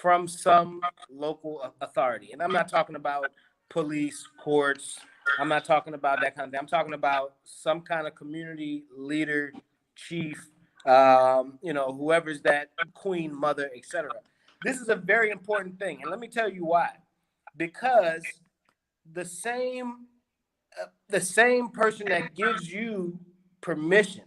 from some local authority. And I'm not talking about police, courts. I'm not talking about that kind of thing. I'm talking about some kind of community leader, chief, whoever's that, queen, mother, etc. This is a very important thing. And let me tell you why. Because the same person that gives you permission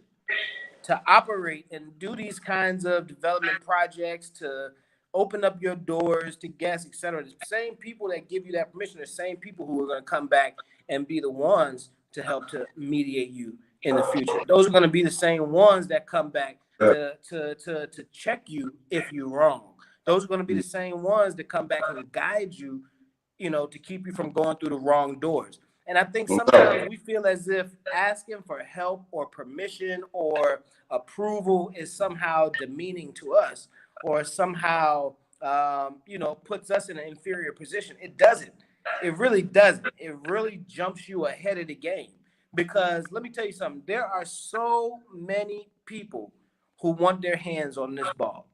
to operate and do these kinds of development projects, to open up your doors to guests, etc. The same people that give you that permission, the same people who are going to come back and be the ones to help to mediate you in the future. Those are going to be the same ones that come back to check you if you're wrong. Those are going to be the same ones that come back and guide you, to keep you from going through the wrong doors. And I think sometimes we feel as if asking for help or permission or approval is somehow demeaning to us, or somehow, puts us in an inferior position. It doesn't. It really doesn't. It really jumps you ahead of the game. Because let me tell you something. There are so many people who want their hands on this ball,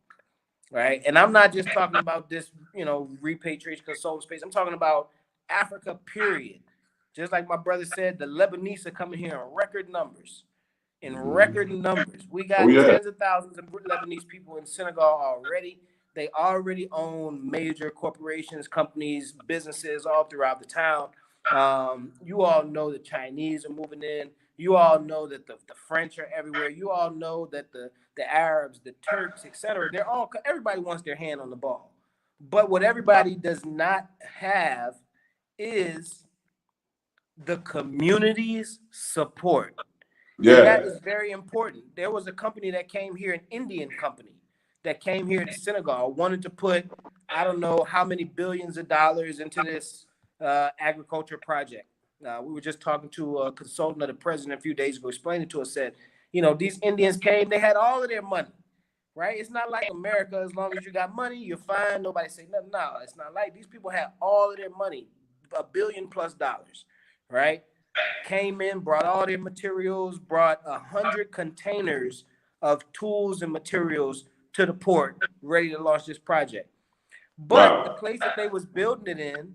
right? And I'm not just talking about this, repatriation consultant space. I'm talking about Africa, period. Just like my brother said, the Lebanese are coming here in record numbers. We got tens of thousands of Lebanese people in Senegal already. They already own major corporations, companies, businesses all throughout the town. You all know the Chinese are moving in. You all know that the French are everywhere. You all know that the Arabs, the Turks, etc. They're all, everybody wants their hand on the ball. But what everybody does not have is the community's support. And that Yeah. is very important. There was a company that came here, an Indian company that came here to Senegal, wanted to put, I don't know how many billions of dollars into this agriculture project. We were just talking to a consultant of the president a few days ago, explaining to us, said, you know, these Indians came, they had all of their money, right? It's not like America. As long as you got money, you're fine. Nobody say nothing. No, it's not like these people had all of their money, $1 billion plus, right? Came in, brought all their materials, brought 100 containers of tools and materials to the port, ready to launch this project. But the Wow. place that they was building it in,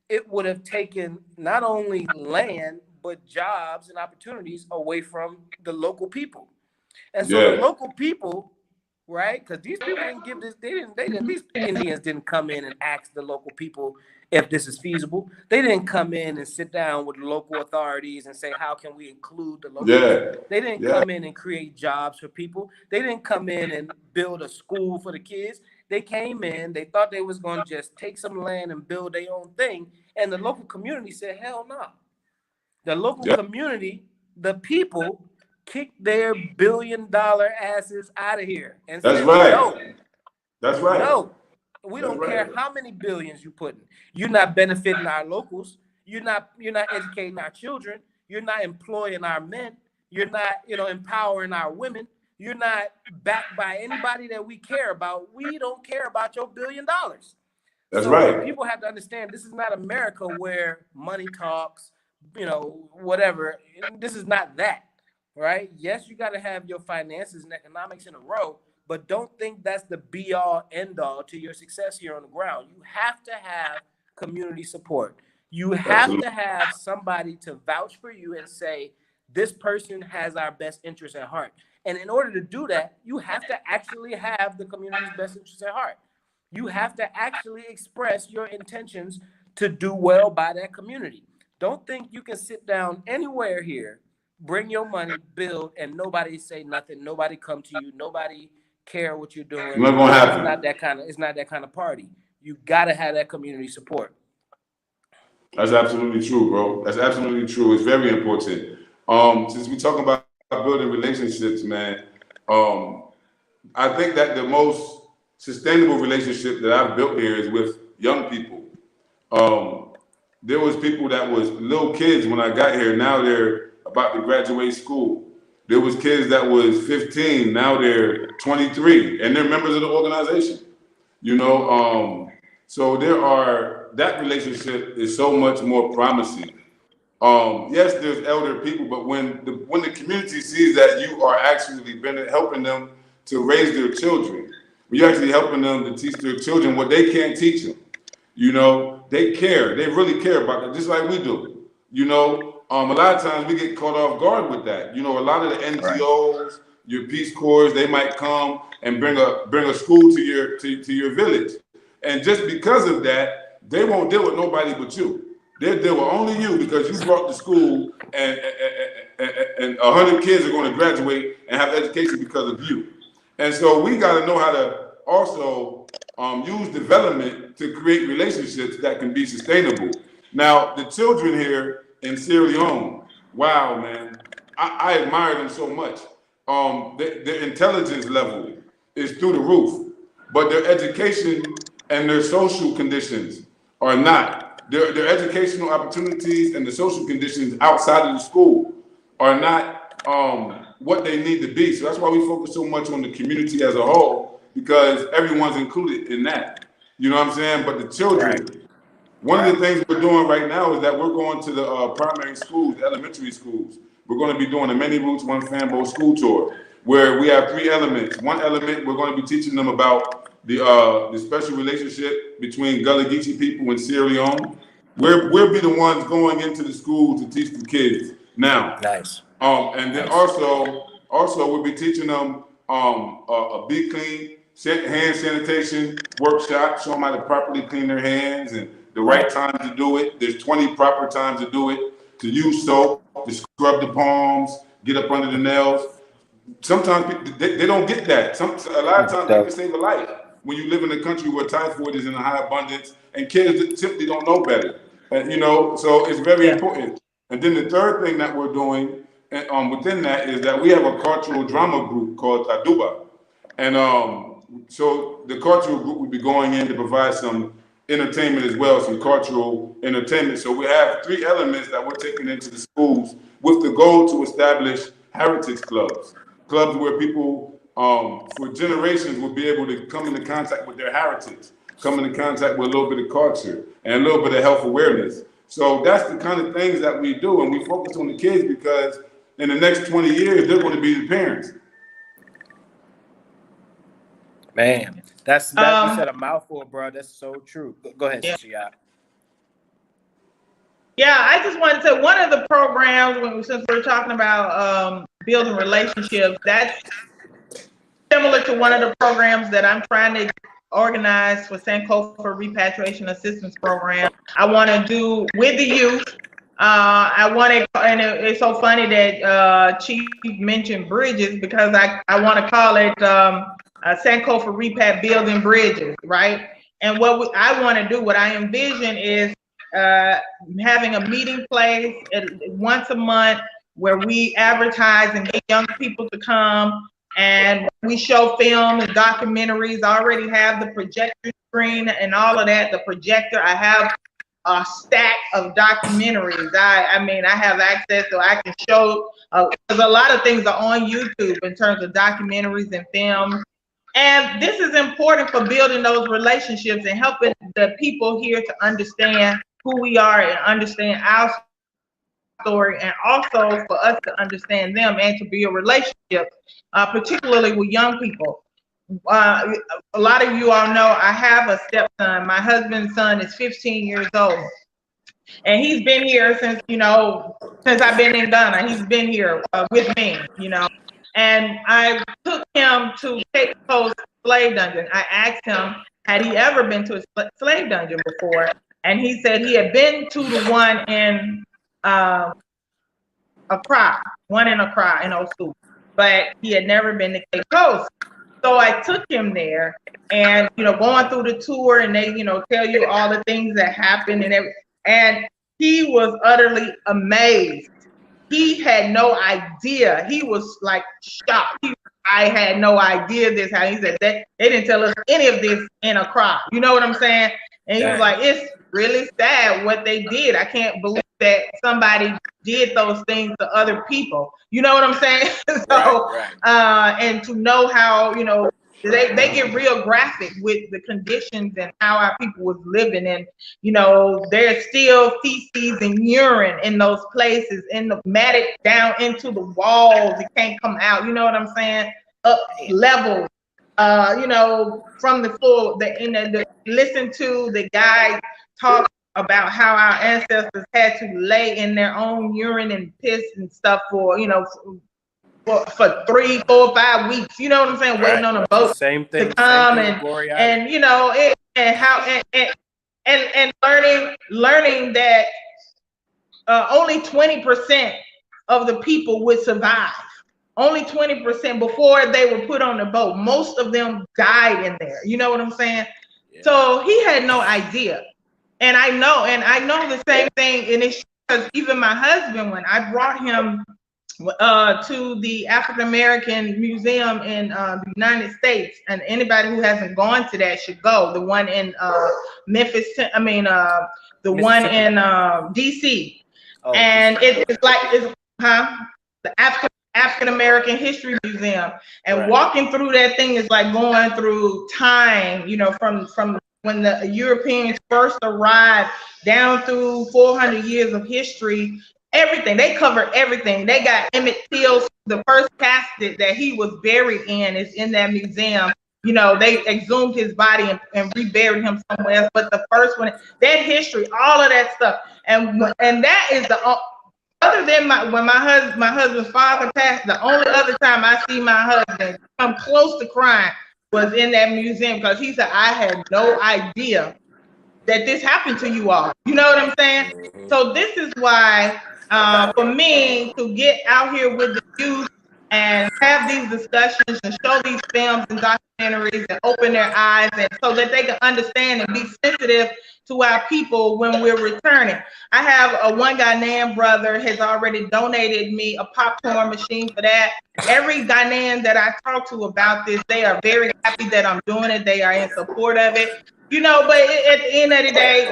it would have taken not only land, but jobs and opportunities away from the local people. And so the Yeah. local people, right? Because these people didn't give this, these Indians didn't come in and ask the local people if this is feasible. They didn't come in and sit down with local authorities and say, how can we include the locals? Yeah. They didn't Yeah. come in and create jobs for people. They didn't come in and build a school for the kids. They came in, they thought they was going to just take some land and build their own thing. And the local community said, hell no. The local Yeah. community, the people, kicked their $1 billion asses out of here and That's said, right. no, That's right. no, we That's don't right. care how many billions you put in. You're not benefiting our locals. You're not educating our children. You're not employing our men. You're not, empowering our women. You're not backed by anybody that we care about. We don't care about your $1 billion. That's So right. people have to understand this is not America where money talks, whatever. This is not that, right? Yes, you got to have your finances and economics in a row, but don't think that's the be all end all to your success here on the ground. You have to have community support. You have Absolutely. to have somebody to vouch for you and say, this person has our best interest at heart. And in order to do that, you have to actually have the community's best interest at heart. You have to actually express your intentions to do well by that community. Don't think you can sit down anywhere here, bring your money, build, and nobody say nothing. Nobody come to you. Nobody care what you're It's doing. not gonna It's not happen. that kind of. It's not that kind of party. You gotta have that community support. That's absolutely true, bro. That's absolutely true. It's very important. Since we talk about building relationships, man, um, I think that the most sustainable relationship that I've built here is with young people. Um, there was people that was little kids when I got here. Now they're about to graduate school. There was kids that was 15. Now they're 23, and they're members of the organization. You know, so there are that relationship is so much more promising. Yes, there's elder people, but when the community sees that you are actually helping them to raise their children, when you're actually helping them to teach their children what they can't teach them, you know, they care. They really care about that, just like we do. You know, a lot of times we get caught off guard with that. You know, a lot of the Right. NGOs, your Peace Corps, they might come and bring a school to your village, and just because of that, they won't deal with nobody but you. They'll deal with only you because you brought the school, and 100 kids are going to graduate and have education because of you. And so we got to know how to also use development to create relationships that can be sustainable. Now, the children here in Sierra Leone, wow, man, I admire them so much. Their intelligence level is through the roof, but their education and their social conditions are not. Their educational opportunities and the social conditions outside of the school are not what they need to be. So that's why we focus so much on the community as a whole, because everyone's included in that. You know what I'm saying? But the Right. children, one of the things we're doing right now is that we're going to the primary schools, the elementary schools. We're going to be doing a Many Roots, One Fambo school tour, where we have 3 elements. One element, we're going to be teaching them about the special relationship between Gullah Geechee people and Sierra Leone. We'll be the ones going into the schools to teach the kids now. Nice. And then Nice. also we'll be teaching them a Be Clean hand sanitation workshop, show them how to properly clean their hands and the right time to do it. There's 20 proper times to do it, to use soap, to scrub the palms, get up under the nails. Sometimes they don't get that. A lot of times that can save a life when you live in a country where typhoid is in a high abundance and kids simply don't know better. So it's very important. And then the third thing that we're doing within that is that we have a cultural drama group called Taduba. And so the cultural group will be going in to provide some entertainment as well, some cultural entertainment. So we have 3 elements that we're taking into the schools with the goal to establish heritage clubs where people for generations will be able to come into contact with their heritage, come into contact with a little bit of culture and a little bit of health awareness. So that's the kind of things that we do, and we focus on the kids because in the next 20 years, they're going to be the parents. Man, that you said a mouthful, bro. That's so true. Go ahead, Sista. Yeah, I just wanted to say one of the programs, since we're talking about building relationships, that's similar to one of the programs that I'm trying to organize for Sankofa Repatriation Assistance Program. I want to do with the youth. I want to, and it's so funny that Chief mentioned bridges because I want to call it Sankofa Repat Building Bridges, right? And what I want to do, what I envision is having a meeting place once a month where we advertise and get young people to come and we show film and documentaries. I already have the projector screen and all of that, the projector. I have a stack of documentaries. I mean, I have access so I can show, because a lot of things are on YouTube in terms of documentaries and films. And this is important for building those relationships and helping the people here to understand who we are and understand our story, and also for us to understand them and to build relationships, particularly with young people. A lot of you all know I have a stepson. My husband's son is 15 years old. And he's been here since I've been in Ghana. He's been here with me, And I took him to Cape Coast slave dungeon. I asked him, had he ever been to a slave dungeon before? And he said he had been to the one in Accra, in Osu, but he had never been to Cape Coast. So I took him there, and going through the tour, and they tell you all the things that happened and everything. And he was utterly amazed. He had no idea. He was like shocked. I had no idea this. How he said that they didn't tell us any of this in Accra. You know what I'm saying? And he was like, it's really sad what they did. I can't believe that somebody did those things to other people. You know what I'm saying? And to know how, they get real graphic with the conditions and how our people was living. And, there's still feces and urine in those places, in the matted down into the walls. It can't come out. You know what I'm saying? Up levels. From the floor, listen to the guy talk about how our ancestors had to lay in their own urine and piss and stuff for 3, 4, 5 weeks. You know what I'm saying? Waiting on a boat to come and learning that only 20% of the people would survive. Only 20% before they were put on the boat. Most of them died in there. You know what I'm saying? Yeah. So he had no idea. And I know the same thing. And it's because even my husband, when I brought him to the African American Museum in the United States, and anybody who hasn't gone to that should go. The one in Memphis, the one in DC. Oh, and it's the African American History Museum, and walking through that thing is like going through time, from when the Europeans first arrived down through 400 years of history. Everything, they cover everything. They got Emmett Till's, the first casket that he was buried in is in that museum. They exhumed his body and reburied him somewhere else. But the first one, that history, all of that stuff, and that is the other than when my husband's father passed, the only other time I see my husband come close to crying was in that museum, because he said, I had no idea that this happened to you all. You know what I'm saying? Mm-hmm. So this is why, for me to get out here with the youth and have these discussions and show these films and documentaries and open their eyes, and so that they can understand and be sensitive to our people when we're returning. I have a one Ghanaian brother has already donated me a popcorn machine for that. Every Ghanaian that I talk to about this, they are very happy that I'm doing it. They are in support of it. You know, but at the end of the day,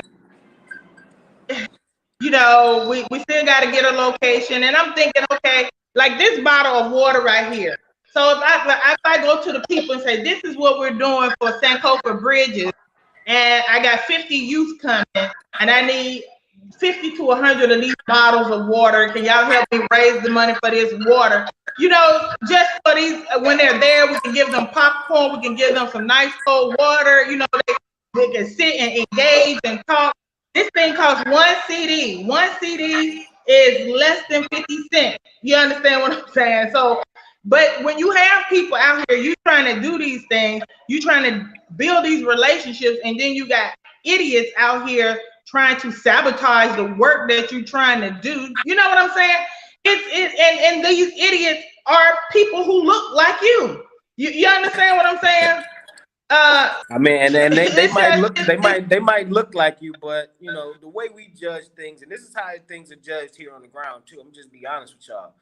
you know, we still got to get a location. And I'm thinking, okay, like this bottle of water right here. So if I go to the people and say, this is what we're doing for Sankofa Bridges, and I got 50 youth coming, and I need 50 to 100 of these bottles of water. Can y'all help me raise the money for this water? You know, just for these, when they're there, we can give them popcorn, we can give them some nice cold water. You know, they can sit and engage and talk. This thing costs one CD. One CD is less than 50 cents. You understand what I'm saying? So, but when you have people out here, you trying to do these things, you trying to build these relationships, and then you got idiots out here trying to sabotage the work that you're trying to do. You know what I'm saying? And these idiots are people who look like you. You understand what I'm saying? I mean, and they might look like you, but you know the way we judge things, and this is how things are judged here on the ground too. I'm just be honest with y'all.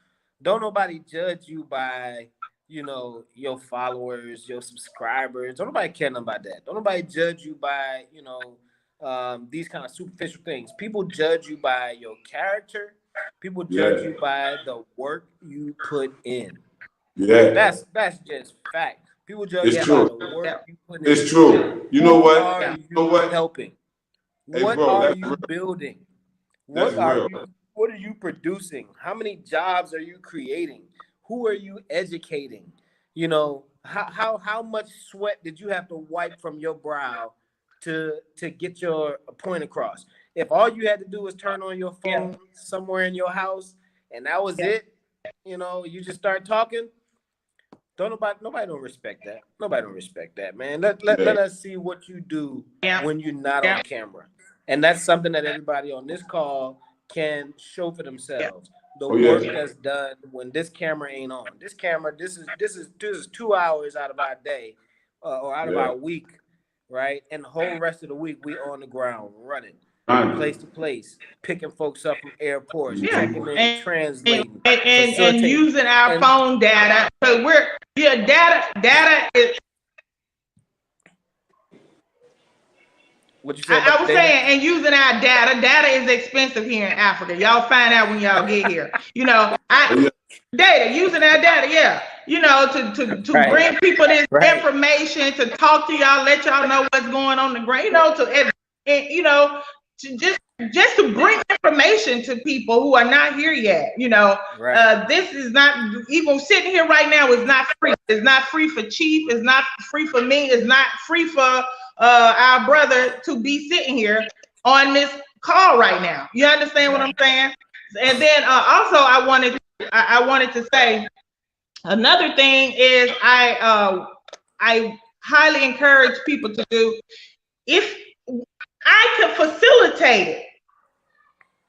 Don't nobody judge you by, you know, your followers, your subscribers. Don't nobody care nothing about that. Don't nobody judge you by, you know, these kind of superficial things. People judge you by your character. People judge you by the work you put in. Yeah. That's just fact. People judge It's you true. by the work you put in. It's true. You know what? You know what? Helping? Hey, What bro, are you building? That's real. What are you producing? How many jobs are you creating? Who are you educating? You know, how much sweat did you have to wipe from your brow to get your point across? If all you had to do was turn on your phone somewhere in your house and that was it, you know, you just start talking. Nobody don't respect that. Nobody don't respect that, man. Let us see what you do when you're not on camera. And that's something that everybody on this call can show for themselves. The work that's done when this camera ain't on. This camera, this is 2 hours out of our day, or out of our week, right? And the whole rest of the week we on the ground running, place to place, picking folks up from airports, checking in, translating, and using our phone data. So data is. What you said? I was saying, and using our data is expensive here in Africa. Y'all find out when y'all get here. You know, using our data, you know, to bring people this information, to talk to y'all, let y'all know what's going on the ground, you know, to just to bring information to people who are not here yet. You know, this is not, even sitting here right now is not free. It's not free for Chief. It's not free for me. It's not free for our brother to be sitting here on this call right now. You understand what I'm saying? And then also I wanted to say another thing is I highly encourage people to do, if I can facilitate it,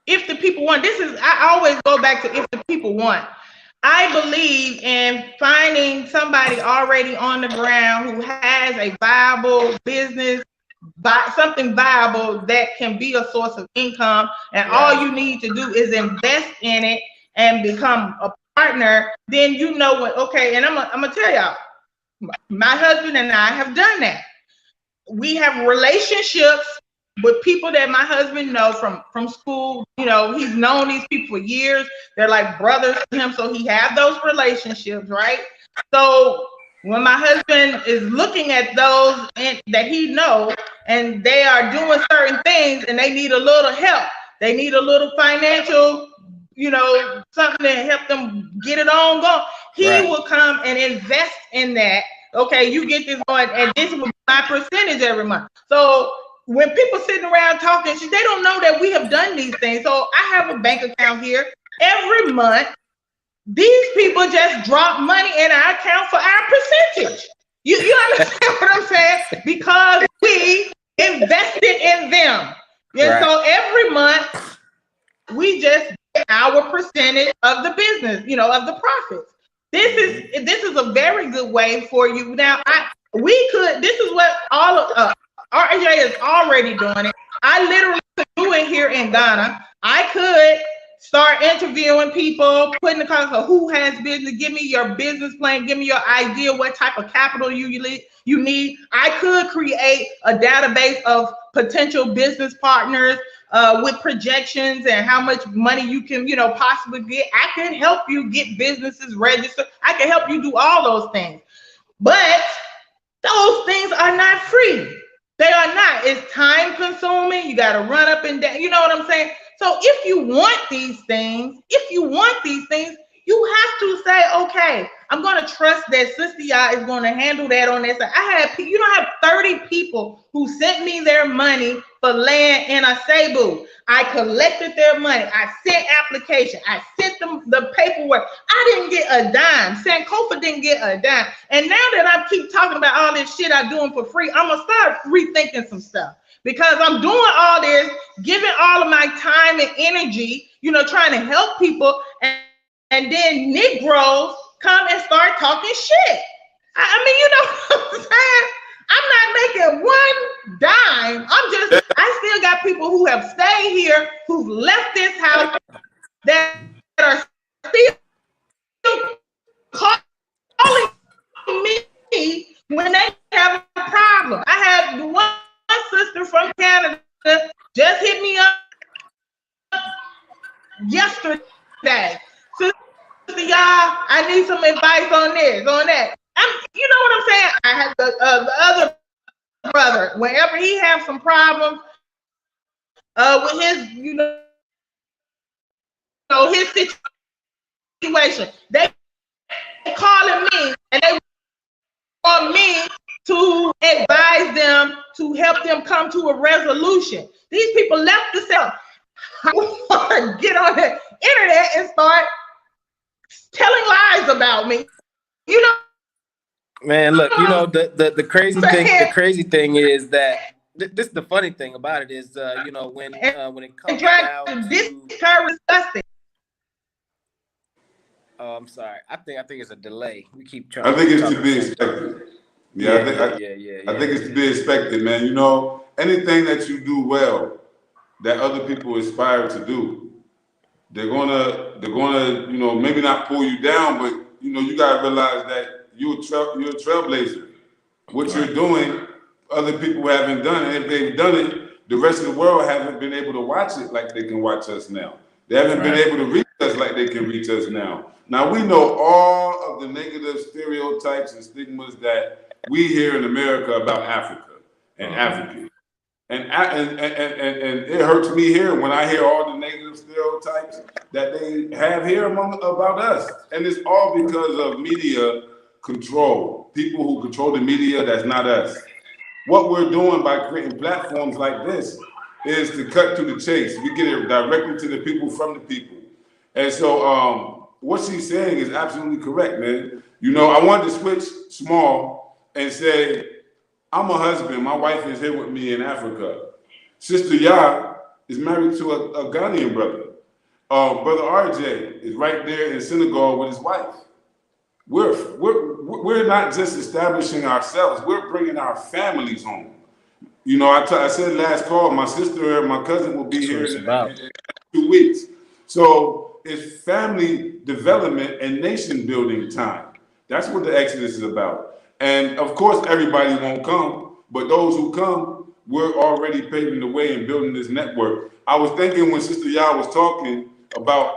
if the people want. I always go back to if the people want. I believe in finding somebody already on the ground who has a viable business, something viable that can be a source of income, and all you need to do is invest in it and become a partner. Then you know what? Okay, and I'm gonna tell y'all, my husband and I have done that. We have relationships with people that my husband knows from school. You know, he's known these people for years. They're like brothers to him, so he have those relationships, right? So when my husband is looking at those that he knows, and they are doing certain things and they need a little help, they need a little financial, you know, something to help them get it on going, he will come and invest in that. Okay, you get this going, and this will be my percentage every month. So when people sitting around talking, they don't know that we have done these things. So I have a bank account here. every month, these people just drop money in our account for our percentage. You understand what I'm saying? Because we invested in them. And Right. so every month we just get our percentage of the business, of the profits. This is a very good way for you. Now, this is what all of RJ is already doing it. I literally could do it here in Ghana. I could start interviewing people, putting the comments of who has business, give me your business plan, give me your idea, what type of capital you need. I could create a database of potential business partners with projections and how much money you can, possibly get. I can help you get businesses registered. I can help you do all those things. But those things are not free. They are not. It's time consuming. You got to run up and down. You know what I'm saying? So if you want these things, you have to say, okay, I'm going to trust that Sista is going to handle that on this. I have 30 people who sent me their money for land in a Cebu. I collected their money. I sent application. I sent them the paperwork. I didn't get a dime. Sankofa didn't get a dime. And now that I keep talking about all this shit I'm doing for free, I'm going to start rethinking some stuff. Because I'm doing all this, giving all of my time and energy, trying to help people, and then Negroes come and start talking shit. I mean, you know what I'm saying? I'm not making one dime. I still got people who have stayed here, who've left this house, that are still calling me when they have a problem. I had one sister from Canada just hit me up yesterday. Sister, I need some advice on this, on that. You know what I'm saying? I had the other brother, whenever he have some problems with his, his situation, they calling me and they want me to advise them, to help them come to a resolution. These people left the cell. I want to get on the internet and start telling lies about me. Man, look, the crazy thing is that this is the funny thing about it is when it comes down to oh, I'm sorry. I think it's a delay. We keep trying. I think it's to be expected. I think it's to be expected, man. Anything that you do well, that other people aspire to do, they're gonna, maybe not pull you down, but you gotta realize that you're a trailblazer. What you're doing, other people haven't done, and if they've done it, the rest of the world haven't been able to watch it like they can watch us now. They haven't been able to reach us like they can reach us now. Now we know all of the negative stereotypes and stigmas that we hear in America about Africa and Africans. And it hurts me here when I hear all the negative stereotypes that they have here about us. And it's all because of media control. People who control the media, that's not us. What we're doing by creating platforms like this is to cut to the chase. We get it directly to the people from the people. And so what she's saying is absolutely correct, man. I wanted to switch small and say, I'm a husband. My wife is here with me in Africa. Sister Yah is married to a Ghanaian brother. Brother RJ is right there in Senegal with his wife. We're not just establishing ourselves. We're bringing our families home. I said last call, my sister and my cousin will be here in 2 weeks. So it's family development and nation building time. That's what the Exodus is about. And of course, everybody won't come, but those who come, we're already paving the way and building this network. I was thinking when Sister Yah was talking about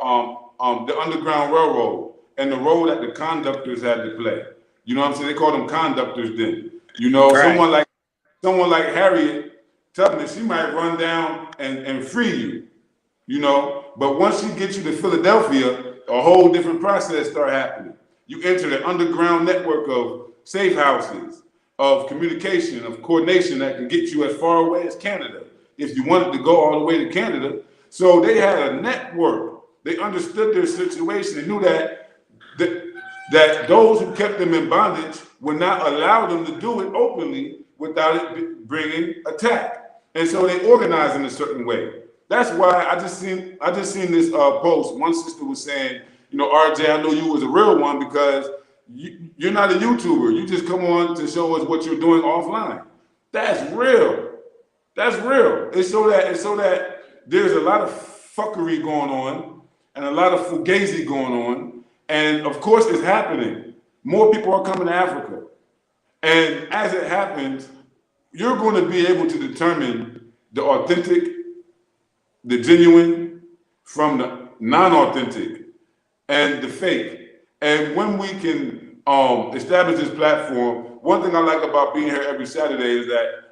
the Underground Railroad and the role that the conductors had to play. You know what I'm saying? They call them conductors then. Someone like Harriet Tubman, she might run down and free you, but once she gets you to Philadelphia, a whole different process start happening. You enter the underground network of safe houses, of communication, of coordination that can get you as far away as Canada, if you wanted to go all the way to Canada. So they had a network They understood their situation. They knew that, that those who kept them in bondage would not allow them to do it openly without it bringing attack. And so they organized in a certain way. That's why I just seen this post. One sister was saying, you know, RJ, I know you was a real one because you're not a YouTuber. You just come on to show us what you're doing offline. That's real. That's real. It's so that there's a lot of fuckery going on and a lot of fugazi going on. And of course it's happening. More people are coming to Africa. And as it happens, you're going to be able to determine the authentic, the genuine from the non-authentic and the fake. And when we can establish this platform, one thing I like about being here every Saturday is that,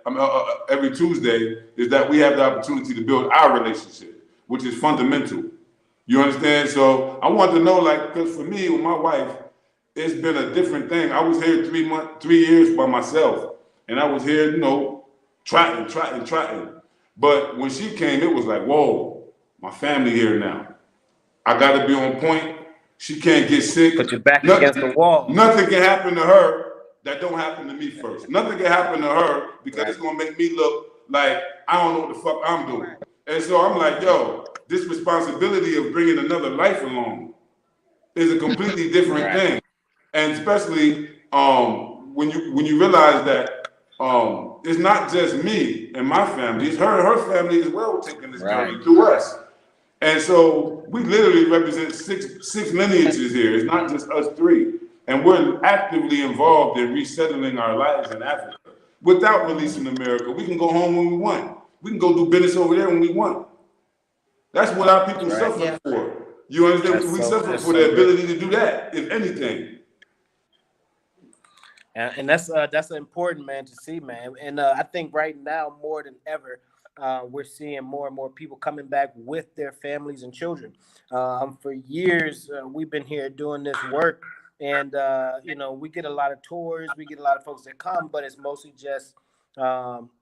every Tuesday, is that we have the opportunity to build our relationship, which is fundamental. You understand? So I want to know, like, because for me, with my wife, it's been a different thing. I was here 3 years by myself, and I was here, you know, trotting. But when she came, it was like, whoa, my family here now. I got to be on point. She can't get sick. Put your back against the wall. Nothing can happen to her that don't happen to me first. Nothing can happen to her because it's going to make me look like I don't know what the fuck I'm doing. And so I'm like, yo, this responsibility of bringing another life along is a completely different thing. And especially when you realize that it's not just me and my family, it's her family as well taking this journey through us. And so we literally represent six lineages here. It's not just us three. And we're actively involved in resettling our lives in Africa. Without releasing America, we can go home when we want. We can go do business over there when we want. That's what our people suffer for. You understand? We suffer for the ability to do that, if anything. And that's important, man, to see, man. And I think right now more than ever, we're seeing more and more people coming back with their families and children. For years, we've been here doing this work, and you know, we get a lot of tours, we get a lot of folks that come, but it's mostly just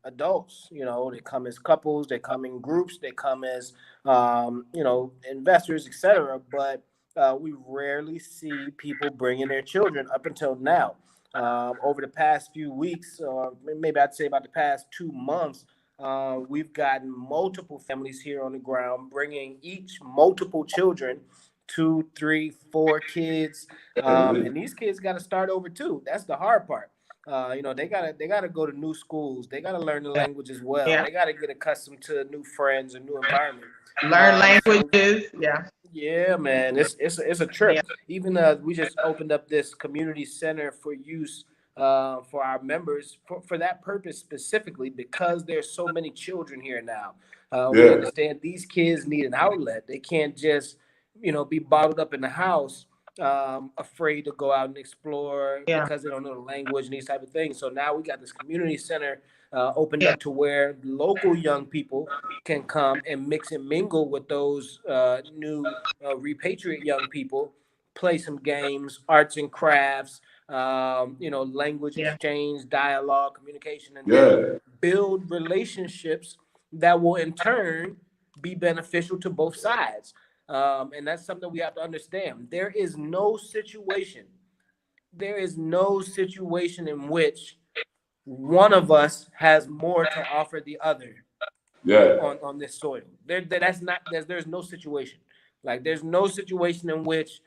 adults. You know, they come as couples, they come in groups, they come as you know, investors, etc. But we rarely see people bringing their children up until now. Over the past few weeks, or maybe I'd say about the past 2 months, we've gotten multiple families here on the ground, bringing each multiple children, 2, 3, 4 kids, and these kids got to start over too. That's the hard part. You know, they gotta go to new schools. They gotta learn the language as well. They gotta get accustomed to new friends and new environment. Learn languages. Yeah, man, it's a trip. Even we just opened up this community center for use for our members for that purpose specifically, because there's so many children here now. We understand these kids need an outlet. They can't just, you know, be bottled up in the house, afraid to go out and explore because they don't know the language and these type of things. So now we got this community center opened up to where local young people can come and mix and mingle with those new repatriate young people, play some games, arts and crafts, you know, language exchange, dialogue, communication, and then build relationships that will in turn be beneficial to both sides. And that's something we have to understand. There is no situation in which one of us has more to offer the other on this soil. There's no situation. Like, there's no situation in which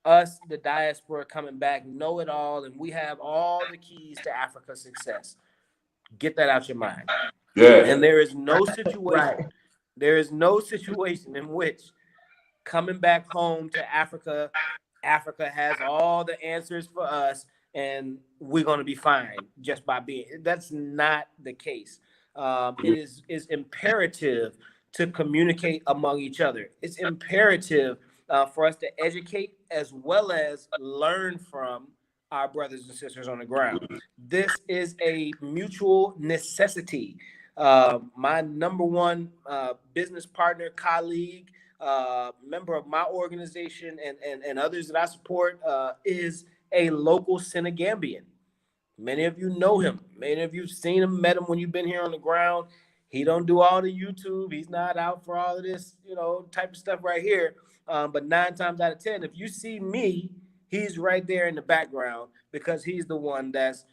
us, the diaspora coming back, know it all, and we have all the keys to Africa's success. Get that out your mind. And there is no situation. There is no situation in which coming back home to Africa has all the answers for us, and we're going to be fine just by being. That's not the case. It is imperative to communicate among each other. It's imperative for us to educate as well as learn from our brothers and sisters on the ground. This is a mutual necessity. My number one business partner, colleague, member of my organization and others that I support is a local Senegambian. Many of you know him. Many of you have seen him, met him when you've been here on the ground. He don't do all the YouTube. He's not out for all of this, type of stuff right here. But 9 times out of 10, if you see me, he's right there in the background because he's the one that's,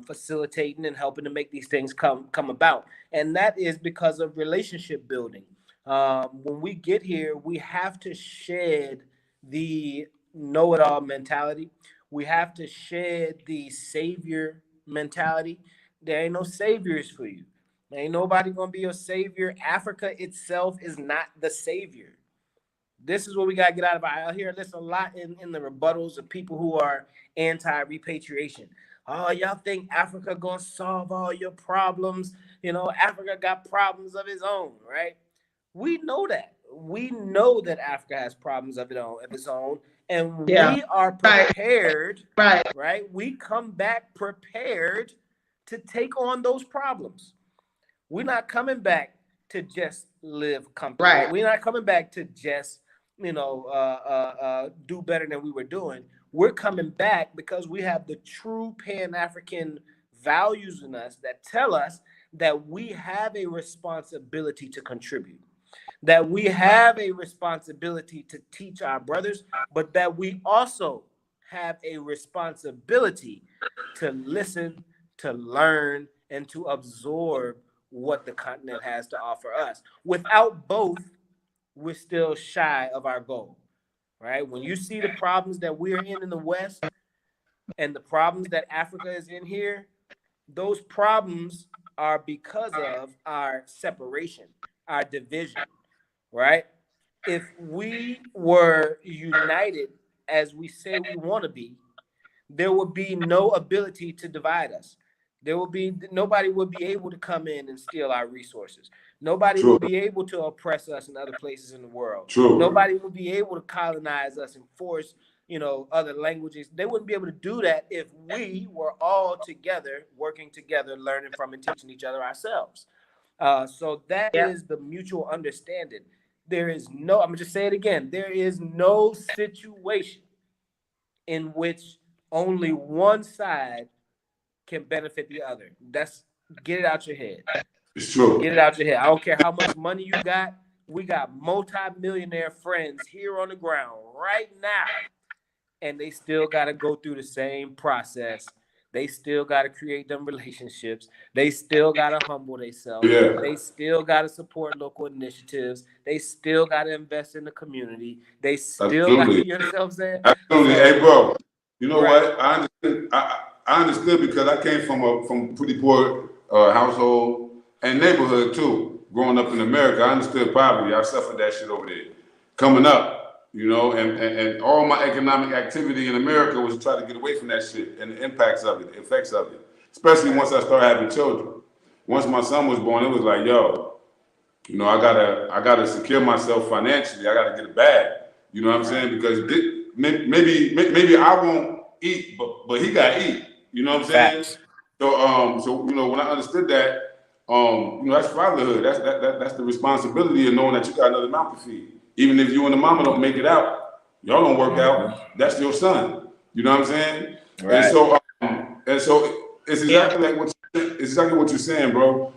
facilitating and helping to make these things come about. And that is because of relationship building. When we get here, we have to shed the know-it-all mentality. We have to shed the savior mentality. There ain't no saviors for you. There ain't nobody gonna be your savior. Africa itself is not the savior. This is what we gotta get out of. I hear this a lot in the rebuttals of people who are anti-repatriation. Oh, y'all think Africa gonna solve all your problems? Africa got problems of its own, right? We know that. We know that Africa has problems of its own, and we are prepared. Right? We come back prepared to take on those problems. We're not coming back to just live comfortably. Right. We're not coming back to just, do better than we were doing. We're coming back because we have the true Pan-African values in us that tell us that we have a responsibility to contribute, that we have a responsibility to teach our brothers, but that we also have a responsibility to listen, to learn, and to absorb what the continent has to offer us. Without both, we're still shy of our goal, right? When you see the problems that we're in the West and the problems that Africa is in here, those problems are because of our separation, our division, right? If we were united as we say we want to be, there would be no ability to divide us. Nobody would be able to come in and steal our resources. Nobody would be able to oppress us in other places in the world. Nobody would be able to colonize us and force, other languages. They wouldn't be able to do that if we were all together, working together, learning from and teaching each other ourselves. So that is the mutual understanding. I'm going to just say it again. There is no situation in which only one side can benefit the other. Get it out your head. It's true. Get it out your head. I don't care how much money you got. We got multi-millionaire friends here on the ground right now, and they still got to go through the same process. They still got to create them relationships. They still got to humble themselves. Yeah. They still got to support local initiatives. They still got to invest in the community. They still got to, you know what I'm saying? Absolutely. Hey, bro, you know what? I understood because I came from pretty poor household and neighborhood too. Growing up in America, I understood poverty. I suffered that shit over there. Coming up, and all my economic activity in America was to try to get away from that shit and the impacts of it, the effects of it. Especially once I started having children. Once my son was born, it was like, yo, I gotta secure myself financially. I gotta get a bag. You know what I'm saying? Because maybe I won't eat, but he got to eat. You know what I'm saying? Facts. So when I understood that, that's fatherhood. That's the responsibility of knowing that you got another mouth to feed. Even if you and the mama don't make it out, y'all don't work out. That's your son. You know what I'm saying? Right. And so it's exactly what you're saying, bro.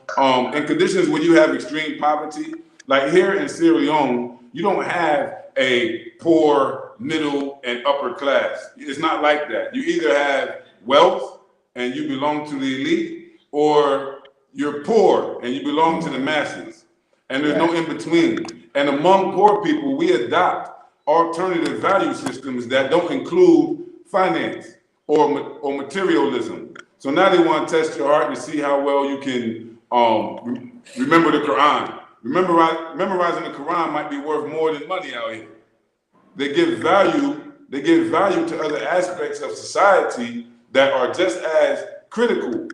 In conditions where you have extreme poverty, like here in Sierra Leone, you don't have a poor, middle, and upper class. It's not like that. You either have wealth and you belong to the elite, or you're poor and you belong to the masses. And there's no in between. And among poor people, we adopt alternative value systems that don't include finance or materialism. So now they want to test your heart to see how well you can remember the Quran. Memorizing the Quran might be worth more than money out here. They give value to other aspects of society that are just as critical,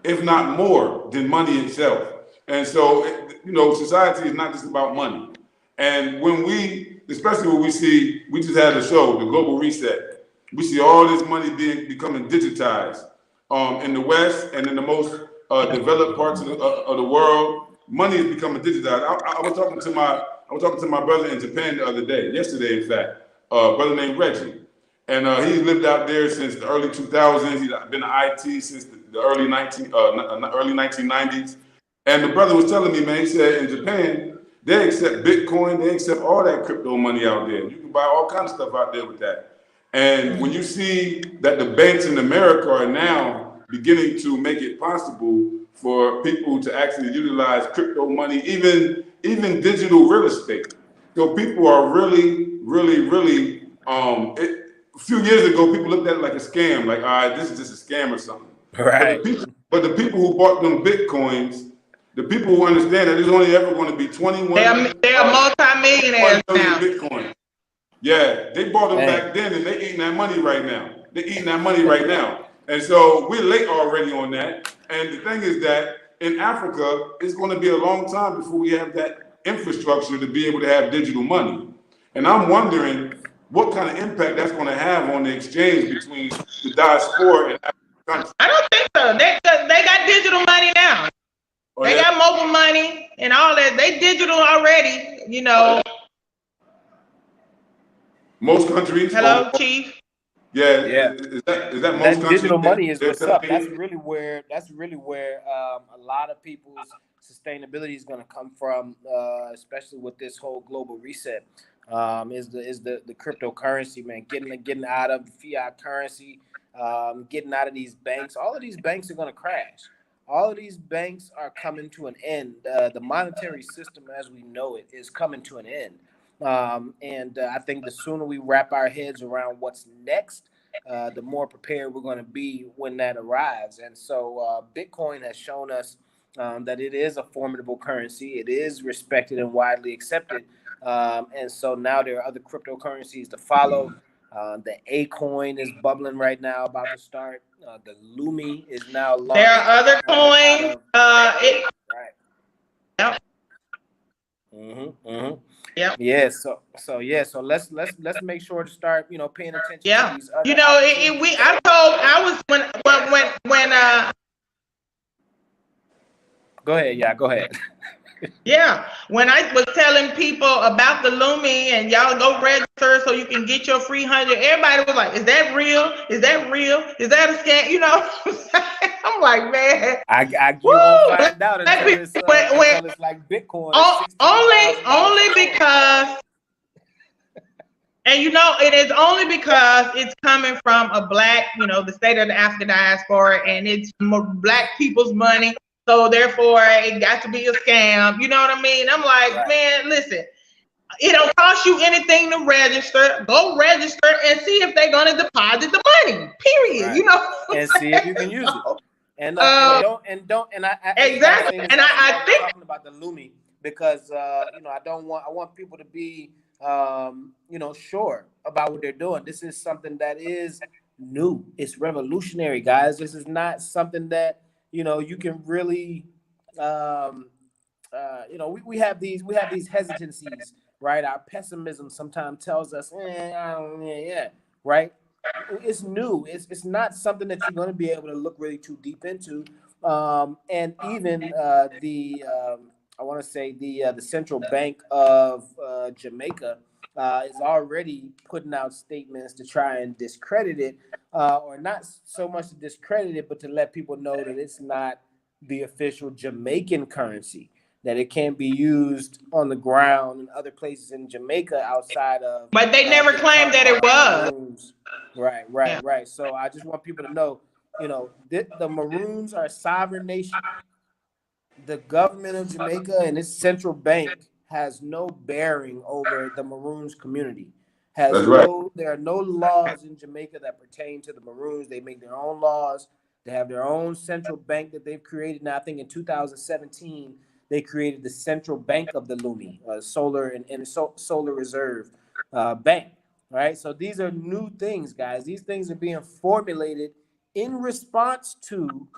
if not more, than money itself. And so, society is not just about money. And especially when we just had a show, the Global Reset, we see all this money becoming digitized in the West and in the most developed parts of the world. Money is becoming digitized. I was talking to my brother in Japan the other day, yesterday in fact, a brother named Reggie. And he lived out there since the early 2000s. He's been in IT since the early 1990s. And the brother was telling me, man, he said in Japan, they accept Bitcoin, they accept all that crypto money out there. You can buy all kinds of stuff out there with that. And when you see that the banks in America are now beginning to make it possible for people to actually utilize crypto money, even digital real estate. So people are really, a few years ago, people looked at it like a scam, like, all right, this is just a scam or something. Right. But the people who bought them Bitcoins, the people who understand that there's only ever going to be 21 They're multi-millionaires now. Bitcoin. Yeah, they bought them Hey. back then, and they eating that money right now. They're eating that money right now. And so we're late already on that. And the thing is that in Africa, it's going to be a long time before we have that infrastructure to be able to have digital money. And I'm wondering what kind of impact that's going to have on the exchange between the diaspora and African countries. I don't think so. They got digital money now. They got mobile money and all that. They digital already, you know. Most countries. Hello, Chief. Yeah. Yeah. Is that most countries? Digital money is what's up. That's really where a lot of people's sustainability is going to come from, especially with this whole global reset. Is the cryptocurrency, man, getting out of fiat currency, getting out of these banks. All of these banks are going to crash. All of these banks are coming to an end. The monetary system as we know it is coming to an end. And I think the sooner we wrap our heads around what's next, the more prepared we're going to be when that arrives. And so Bitcoin has shown us that it is a formidable currency. It is respected and widely accepted. And so now there are other cryptocurrencies to follow. The A coin is bubbling right now, about to start. The Lumi is now launched. There are other coins. Right. Yep. Yep. Yeah. So let's make sure to start, paying attention to these other Go ahead. Yeah, go ahead. Yeah, when I was telling people about the Lumi and y'all go register so you can get your free 100, everybody was like, "Is that real? Is that real? Is that a scam?" You know, I'm like, man, you won't find out until it's like Bitcoin. Only because, and it is only because it's coming from a black, the state of the African diaspora, and it's black people's money. So therefore, it got to be a scam. You know what I mean? I'm like, right. Man, listen, it don't cost you anything to register. Go register and see if they're gonna deposit the money. Period. Right. And see if you can use it. And I exactly. And I think talking about the Lumi because I want people to be sure about what they're doing. This is something that is new. It's revolutionary, guys. This is not something that you can really, we have these hesitancies, right? Our pessimism sometimes tells us, right? It's new. It's not something that you're going to be able to look really too deep into. And even I want to say the Central Bank of Jamaica is already putting out statements to try and discredit it, or not so much to discredit it, but to let people know that it's not the official Jamaican currency, that it can be used on the ground in other places in Jamaica outside of. But they never claimed that it was. Right. So I just want people to know, the Maroons are a sovereign nation. The government of Jamaica and its central bank has no bearing over the Maroons community. There are no laws in Jamaica that pertain to the Maroons. They make their own laws. They have their own central bank that they've created. Now, I think in 2017, they created the Central Bank of the Lumi, Solar Reserve Bank, right? So these are new things, guys. These things are being formulated in response to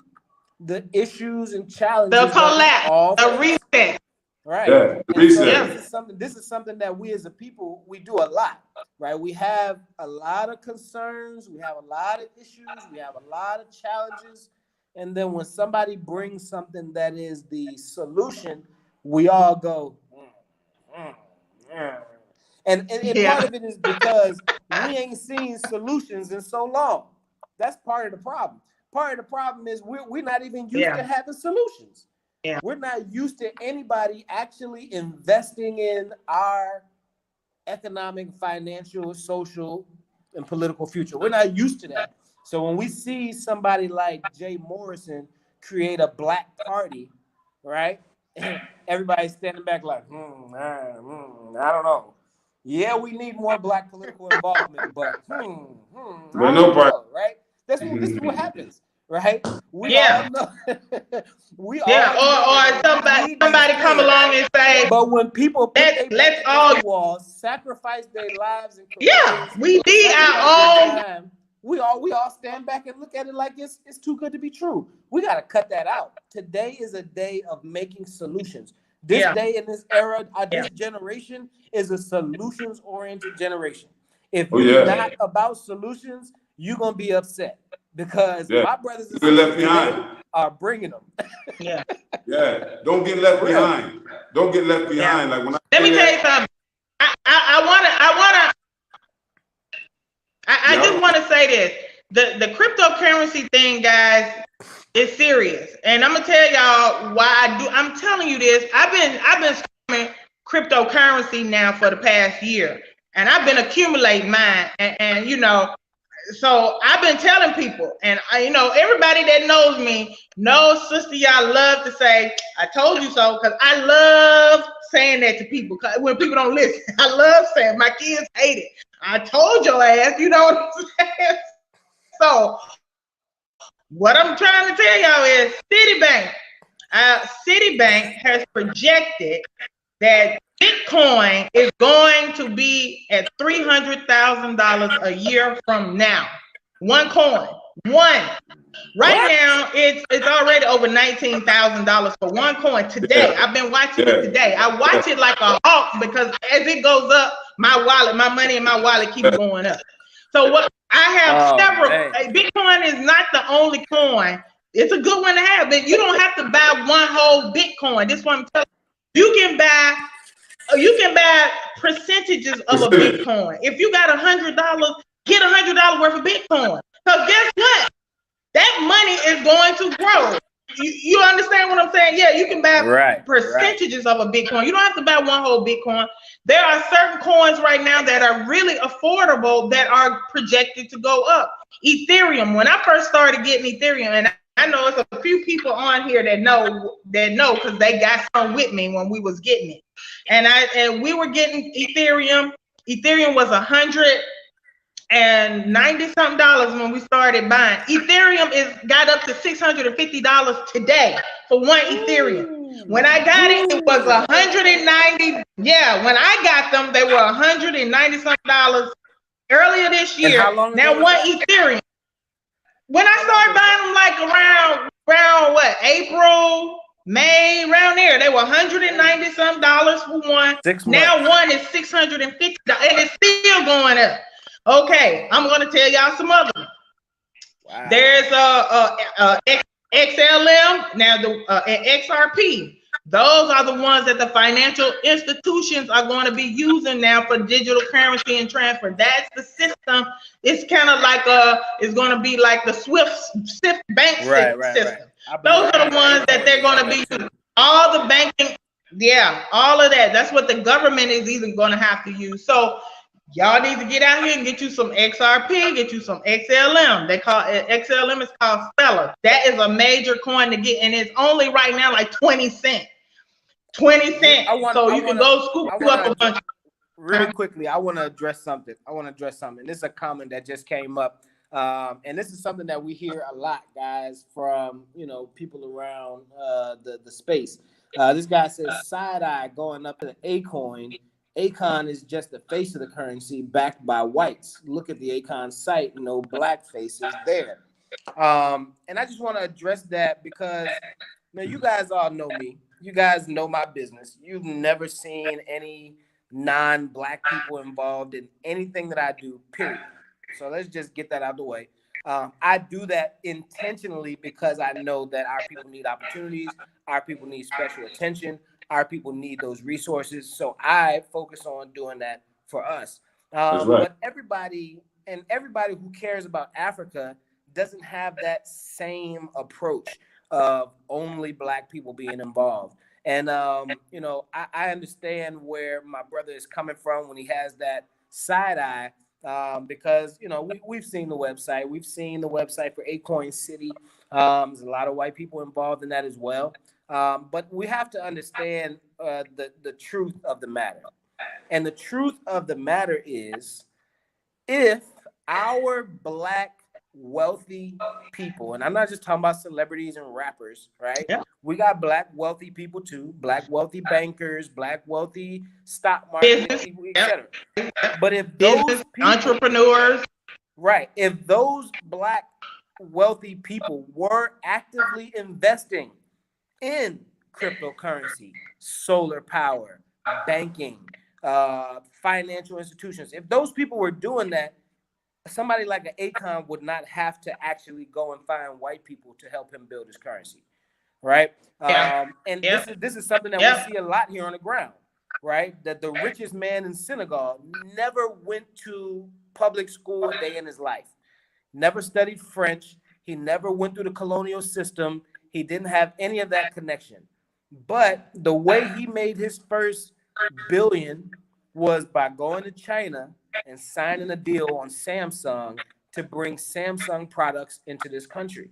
the issues and challenges. The collapse, the reset. Right. Yeah, the reset. So this is something that we as a people, we do a lot, right? We have a lot of concerns, we have a lot of issues, we have a lot of challenges. And then when somebody brings something that is the solution, we all go, And part of it is because we ain't seen solutions in so long. That's part of the problem. Part of the problem is we're not even used to having solutions. We're not used to anybody actually investing in our economic, financial, social, and political future. We're not used to that. So when we see somebody like Jay Morrison create a black party, right? Everybody's standing back like, I don't know. Yeah, we need more black political involvement, but I don't know, right? This is what happens, right? We all know. We all know or that we need these somebody come things. along and say, But when people put their let's back all against the wall, sacrifice their lives and yeah, careers, we need sacrifice our their own. time, we all stand back and look at it like it's too good to be true. We got to cut that out. Today is a day of making solutions. This day in this era, this generation is a solutions-oriented generation. If you're not about solutions, you're gonna be upset because my brothers and sisters today are bringing them. Don't get left behind. Don't get left behind. Like when let me tell you something. I just want to say this. The cryptocurrency thing, guys, is serious. And I'm gonna tell y'all why I'm telling you this. I've been streaming cryptocurrency now for the past year. And I've been accumulating mine. And you know, so I've been telling people, and everybody that knows me knows, sister, y'all love to say, I told you so, because I love saying that to people when people don't listen. I love saying, my kids hate it. I told your ass, you know what I'm saying? So what I'm trying to tell y'all is Citibank has projected that Bitcoin is going to be at $300,000 a year from now. One coin. Right now, it's already over $19,000 for one coin today. I've been watching it today. I watch it like a hawk because as it goes up, my money in my wallet keeps going up. So what I have several. Bitcoin is not the only coin. It's a good one to have, but you don't have to buy one whole Bitcoin. This one I'm telling you, you can buy percentages of a Bitcoin. If you got $100, get $100 worth of Bitcoin. Because guess what? That money is going to grow. You understand what I'm saying? Yeah, you can buy percentages of a Bitcoin. You don't have to buy one whole Bitcoin. There are certain coins right now that are really affordable that are projected to go up. Ethereum. When I first started getting Ethereum, and I know it's a few people on here that know because they got some with me when we was getting it. And we were getting Ethereum. Ethereum was $190 something when we started buying. Ethereum got up to $650 today for one Ethereum. When I got it, it was $190. Yeah, when I got them, they were $190 something earlier this year. Now one Ethereum. When I started buying them, like around what, April, May, around there, they were $190 something for one. Now one is $650, and it's still going up. Okay, I'm gonna tell y'all some other ones. Wow. There's XLM, now and XRP. Those are the ones that the financial institutions are going to be using now for digital currency and transfer. That's the system. It's kind of like it's going to be like the Swift bank system. Right. Those are the ones that they're going to be using. All the banking, all of that. That's what the government is even going to have to use. So y'all need to get out here and get you some XRP, get you some XLM. They call it XLM is called Stellar. That is a major coin to get, and it's only right now like 20 cents. 20 cents. So you can go scoop up a bunch. Really quickly, I want to address something. This is a comment that just came up. And this is something that we hear a lot, guys, from people around the space. This guy says side eye going up to the Acoin. Acon is just the face of the currency backed by whites. Look at the Acon site, no black faces there. And I just want to address that because you guys all know me. You guys know my business. You've never seen any non-black people involved in anything that I do, period. So let's just get that out of the way. I do that intentionally because I know that our people need opportunities. Our people need special attention. Our people need those resources. So I focus on doing that for us. But everybody who cares about Africa doesn't have that same approach. of only Black people being involved. And you know, I understand where my brother is coming from when he has that side eye, because you know we've seen the website, for Acorn City. There's a lot of white people involved in that as well. But we have to understand the truth of the matter. And the truth of the matter is, if our Black wealthy people, and I'm not just talking about celebrities and rappers, right? Yeah. We got Black wealthy people too, Black wealthy bankers, Black wealthy stock market Business, people, yep, etc. But if business those people, entrepreneurs, right, if those Black wealthy people were actively investing in cryptocurrency, solar power, banking, financial institutions, if those people were doing that, somebody like an Akon would not have to actually go and find white people to help him build his currency, right? yeah, And yeah, this is something that we yeah, see a lot here on the ground, right? That the richest man in Senegal never went to public school a day in his life, never studied French, he never went through the colonial system, he didn't have any of that connection. But the way he made his first billion was by going to China and signing a deal on Samsung to bring Samsung products into this country.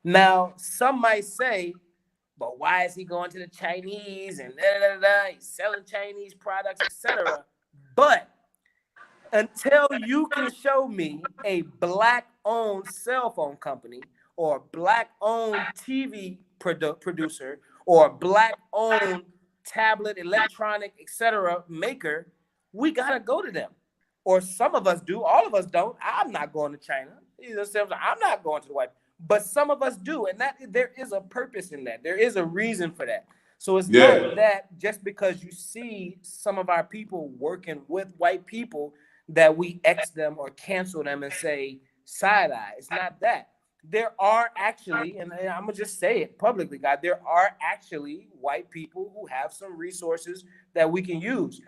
Now, some might say, but why is he going to the Chinese and da, da, da, da, he's selling Chinese products, etc. But until you can show me a Black-owned cell phone company or Black-owned TV producer or Black-owned tablet, electronic, etc. maker, we gotta go to them. Or some of us do. All of us don't. I'm not going to China. I'm not going to the White. But some of us do, and that there is a purpose in that. There is a reason for that. So it's not Yeah. that just because you see some of our people working with white people that we X them or cancel them and say side eye. It's not that. There are actually, and I'm gonna just say it publicly, God, there are actually white people who have some resources that we can use.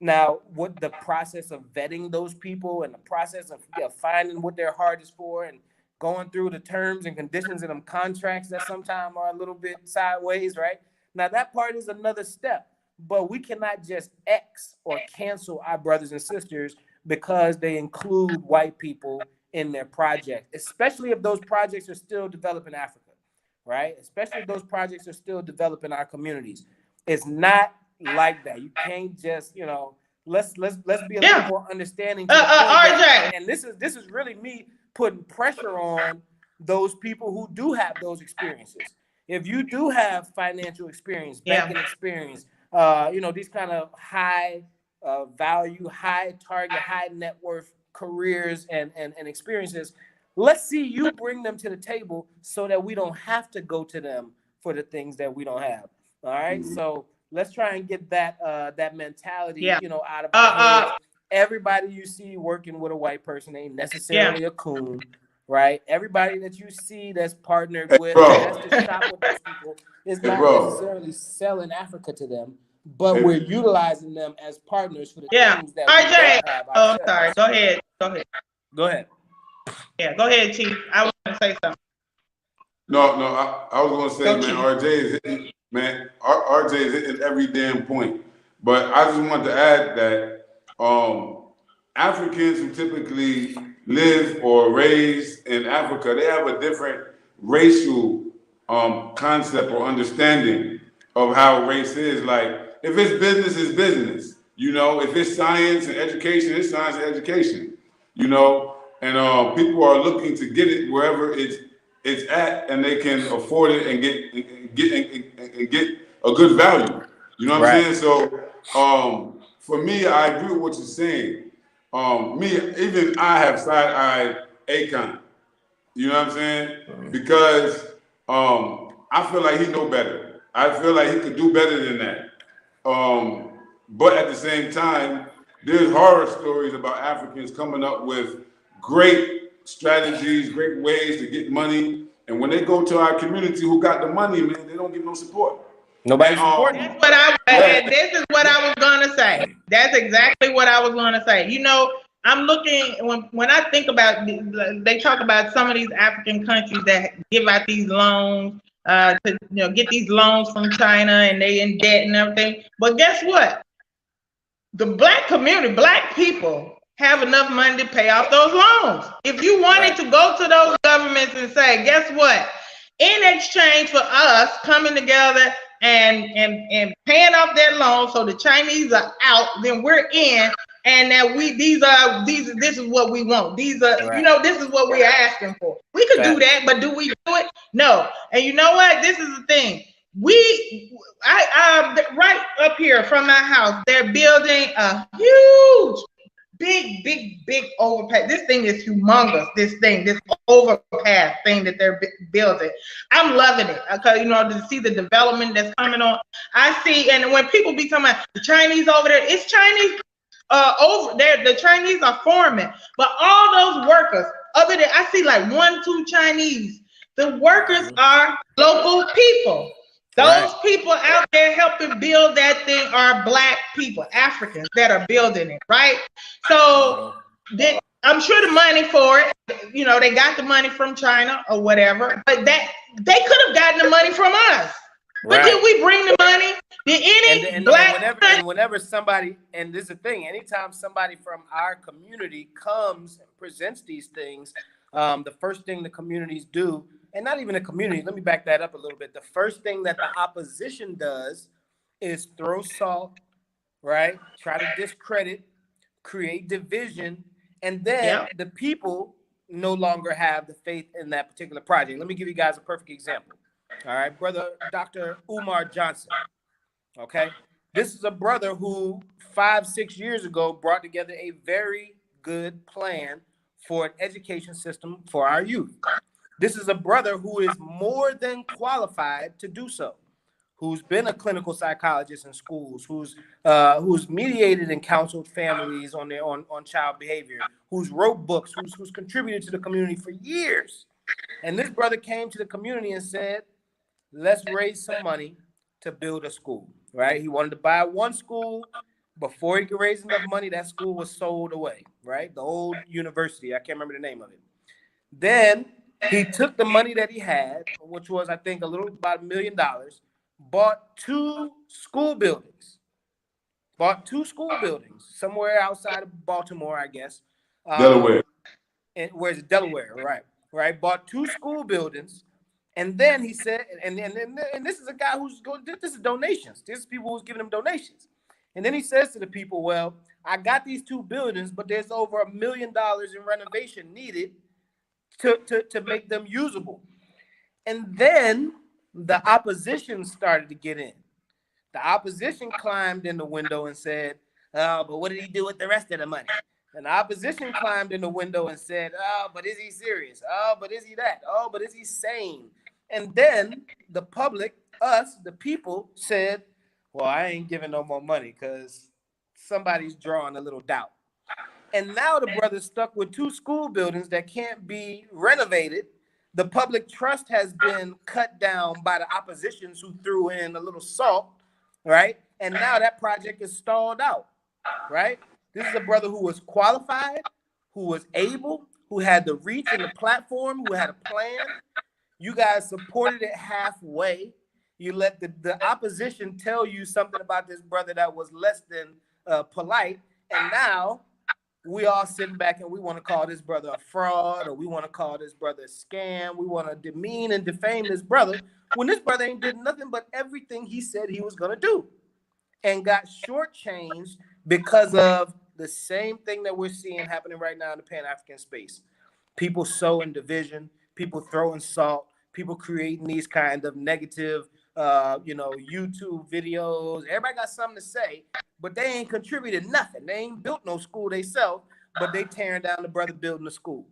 Now, what the process of vetting those people and the process of finding what their heart is for and going through the terms and conditions of them contracts that sometimes are a little bit sideways, right? Now, that part is another step, but we cannot just X or cancel our brothers and sisters because they include white people in their project, especially if those projects are still developing Africa, right? Especially if those projects are still developing our communities. It's not like that. You can't just, you know, let's be a little yeah. more understanding to the point that, RJ, and this is really me putting pressure on those people who do have those experiences. If you do have financial experience, yeah, banking experience, you know, these kind of high value, high target, high net worth careers and experiences, let's see you bring them to the table so that we don't have to go to them for the things that we don't have. All right. So let's try and get that that mentality, yeah, you know, out of uh, our heads. uh, Everybody you see working with a white person ain't yeah. necessarily a coon, right? Everybody that you see that's partnered Hey, with or has bro. to shop with those people is Hey, not bro. necessarily selling Africa to them, but we're Hey, utilizing them as partners for the Yeah. things that we RJ. don't have Oh, I'm sorry. ourselves. Go ahead. Go ahead. Go ahead. Yeah, go ahead, Chief. I was going to say something. no, I was gonna say, Go, man, Chief. RJ is hitting, man, RJ is hitting every damn point. But I just want to add that Africans who typically live or raised in Africa, they have a different racial concept or understanding of how race is. Like, if it's business, it's business. You know, if it's science and education, it's science and education. You know, and people are looking to get it wherever it's at, and they can afford it and get a good value. You know what I'm Right. saying? So for me, I agree with what you're saying. Even I have side-eyed Akon. You know what I'm saying? Because I feel like he know better. I feel like he could do better than that. But at the same time, there's horror stories about Africans coming up with great strategies, great ways to get money. And when they go to our community who got the money, man, they don't get no support. Nobody's And supporting That's them. what yeah, and this is what I was going to say. That's exactly what I was going to say. You know, I'm looking, when I think about, they talk about some of these African countries that give out these loans to get these loans from China, and they in debt and everything. But guess what? The black community, black people have enough money to pay off those loans. If you wanted to go to those governments and say, guess what? In exchange for us coming together and paying off their loans, so the Chinese are out, then we're in, and that this is what we want. These are this is what we're asking for. We could do that, but do we do it? No. And you know what? This is the thing. Right up here from my house, they're building a huge, big overpass. This thing is humongous. This overpass thing that they're building. I'm loving it because to see the development that's coming on. I see, and when people be talking about the Chinese over there, it's Chinese over there. The Chinese are foremen, but all those workers, other than I see like 1-2 Chinese, the workers are local people. Those people out there helping build that thing are black people, Africans that are building it, right? So I'm sure the money for it, they got the money from China or whatever, but that they could have gotten the money from us. But did we bring the money? Did any whenever somebody, and this is the thing, anytime somebody from our community comes and presents these things, the first thing the communities do, and not even the community, let me back that up a little bit. The first thing that the opposition does is throw salt, right? Try to discredit, create division, and then the people no longer have the faith in that particular project. Let me give you guys a perfect example. All right, brother Dr. Umar Johnson. Okay, this is a brother who 5-6 years ago brought together a very good plan for an education system for our youth. This is a brother who is more than qualified to do so, who's been a clinical psychologist in schools, who's mediated and counseled families on child behavior, who's wrote books, who's contributed to the community for years. And this brother came to the community and said, let's raise some money to build a school, right? He wanted to buy one school. Before he could raise enough money, that school was sold away, right? The old university, I can't remember the name of it. Then he took the money that he had, which was, I think, about $1 million, bought two school buildings somewhere outside of Baltimore, I guess. Delaware. And where's Delaware, right? Bought two school buildings. And then he said, and this is a guy who's going, this is donations. This is people who's giving him donations. And then he says to the people, well, I got these two buildings, but there's over $1 million in renovation needed to make them usable. And then the opposition started to get in. The opposition climbed in the window and said, oh, but what did he do with the rest of the money? And the opposition climbed in the window and said, oh, but is he serious? Oh, but is he that? Oh, but is he sane? And then the public, us, the people, said, well, I ain't giving no more money because somebody's drawing a little doubt. And now the brother's stuck with two school buildings that can't be renovated. The public trust has been cut down by the oppositions who threw in a little salt, right? And now that project is stalled out, right? This is a brother who was qualified, who was able, who had the reach and the platform, who had a plan. You guys supported it halfway. You let the opposition tell you something about this brother that was less than polite. And now we all sitting back and we want to call this brother a fraud, or we want to call this brother a scam. We want to demean and defame this brother when this brother ain't did nothing but everything he said he was going to do, and got shortchanged because of the same thing that we're seeing happening right now in the Pan-African space. People sowing division, people throwing salt, people creating these kind of negative, YouTube videos. Everybody got something to say, but they ain't contributed nothing. They ain't built no school themselves, but they tearing down the brother building a school.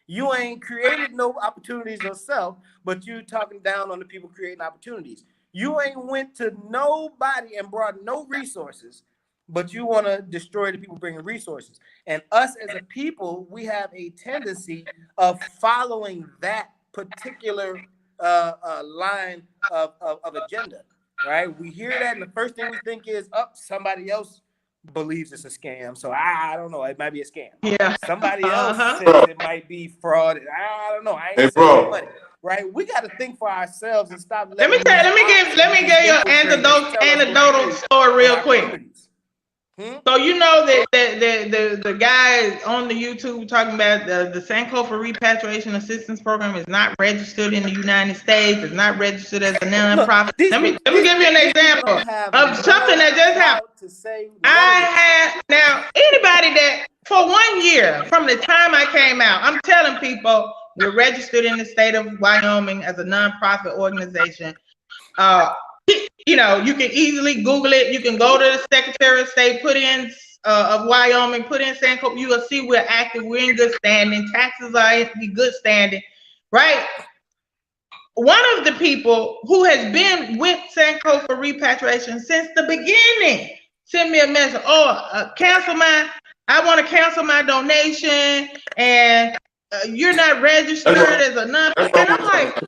You ain't created no opportunities yourself, but you talking down on the people creating opportunities. You ain't went to nobody and brought no resources, but you want to destroy the people bringing resources. And us as a people, we have a tendency of following that particular line of agenda, right? We hear that, and the first thing we think is, somebody else believes it's a scam, so I don't know, it might be a scam. Yeah. Somebody else says it might be fraud. I don't know. I ain't hey, bro, money. right? We got to think for ourselves and stop Let me letting give you an anecdotal story real quick. So you know that the guy on the YouTube talking about the Sankofa Repatriation Assistance Program is not registered in the United States. It's not registered as a nonprofit. Let me give you an example of something that just happened. Now anybody that for 1 year from the time I came out, I'm telling people we're registered in the state of Wyoming as a nonprofit organization. You know, you can easily Google it. You can go to the Secretary of State, put in of Wyoming, put in Sankofa. You will see we're active. We're in good standing. Taxes are in good standing, right? One of the people who has been with Sankofa Repatriation since the beginning sent me a message. Oh, I want to cancel my donation, and you're not registered as a nonprofit. And I'm like,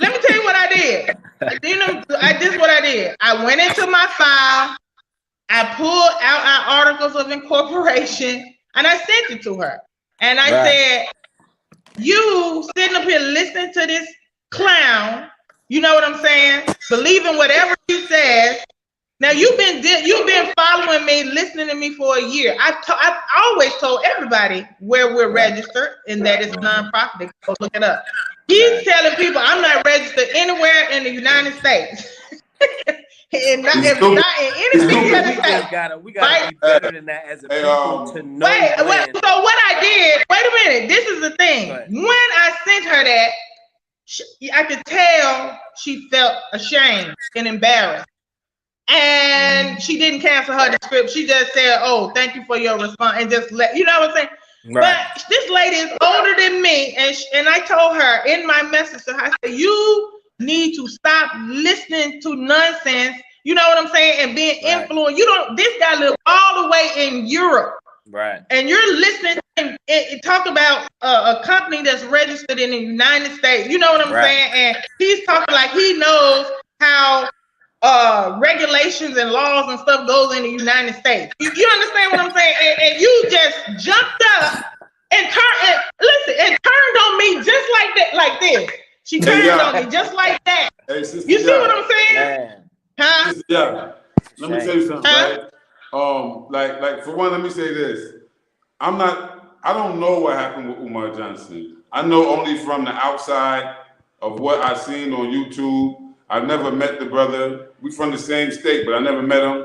let me tell you what I did. This is what I did. I went into my file, I pulled out our articles of incorporation, and I sent it to her. And I said, you sitting up here listening to this clown, you know what I'm saying? Believing whatever he says. Now you've been following me, listening to me for a year. I've always told everybody where we're registered and that it's nonprofit. They go look it up. He's telling people I'm not registered anywhere in the United States. And not in any single state. We gotta be better than that as a people to know. So what I did, wait a minute, this is the thing. When I sent her that, I could tell she felt ashamed and embarrassed. And she didn't cancel her script. She just said, oh, thank you for your response. And just you know what I'm saying? Right. But this lady is older than me. And I told her in my message to her, I said, you need to stop listening to nonsense. You know what I'm saying? And being influenced. This guy lives all the way in Europe. Right. And you're listening and talk about a company that's registered in the United States. You know what I'm saying? And he's talking like he knows how regulations and laws and stuff goes in the United States. You understand what I'm saying? And you just jumped up and turned on me just like that, like this. She turned on me just like that. Hey, Sista, you see what I'm saying? Man. Huh? Sista, let me tell you something, right? Like for one, let me say this. I don't know what happened with Umar Johnson. I know only from the outside of what I've seen on YouTube. I've never met the brother. We're from the same state, but I never met him.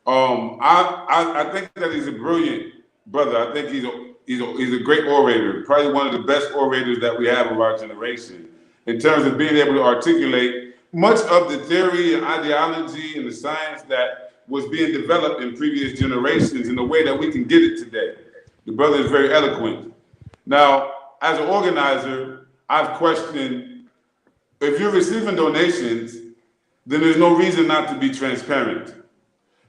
I think that he's a brilliant brother. I think he's a great orator, probably one of the best orators that we have of our generation in terms of being able to articulate much of the theory and ideology and the science that was being developed in previous generations in the way that we can get it today. The brother is very eloquent. Now, as an organizer, I've questioned, if you're receiving donations, then there's no reason not to be transparent.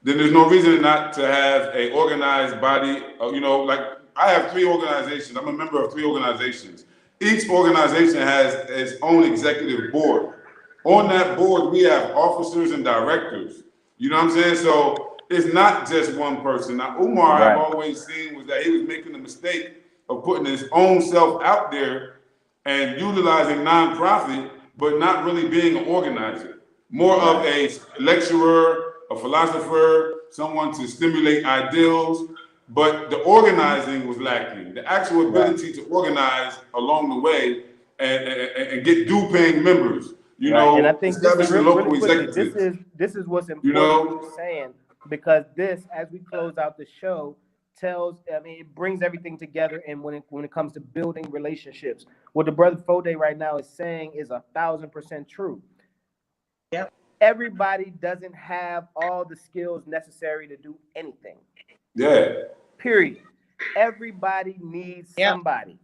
Then there's no reason not to have an organized body. Like I have 3 organizations. I'm a member of 3 organizations. Each organization has its own executive board. On that board, we have officers and directors. You know what I'm saying? So it's not just one person. Now, Umar, I've always seen was that he was making the mistake of putting his own self out there and utilizing nonprofit, but not really being an organizer. More of a lecturer, a philosopher, someone to stimulate ideals, but the organizing was lacking. The actual ability to organize along the way and get due-paying members. You know, and I think establishing local executives. This is what's important what you're saying, because this, as we close out the show, it brings everything together. And when it comes to building relationships, what the brother Foday right now is saying is 1,000% true. Yep. Everybody doesn't have all the skills necessary to do anything. Yeah. Period. Everybody needs somebody,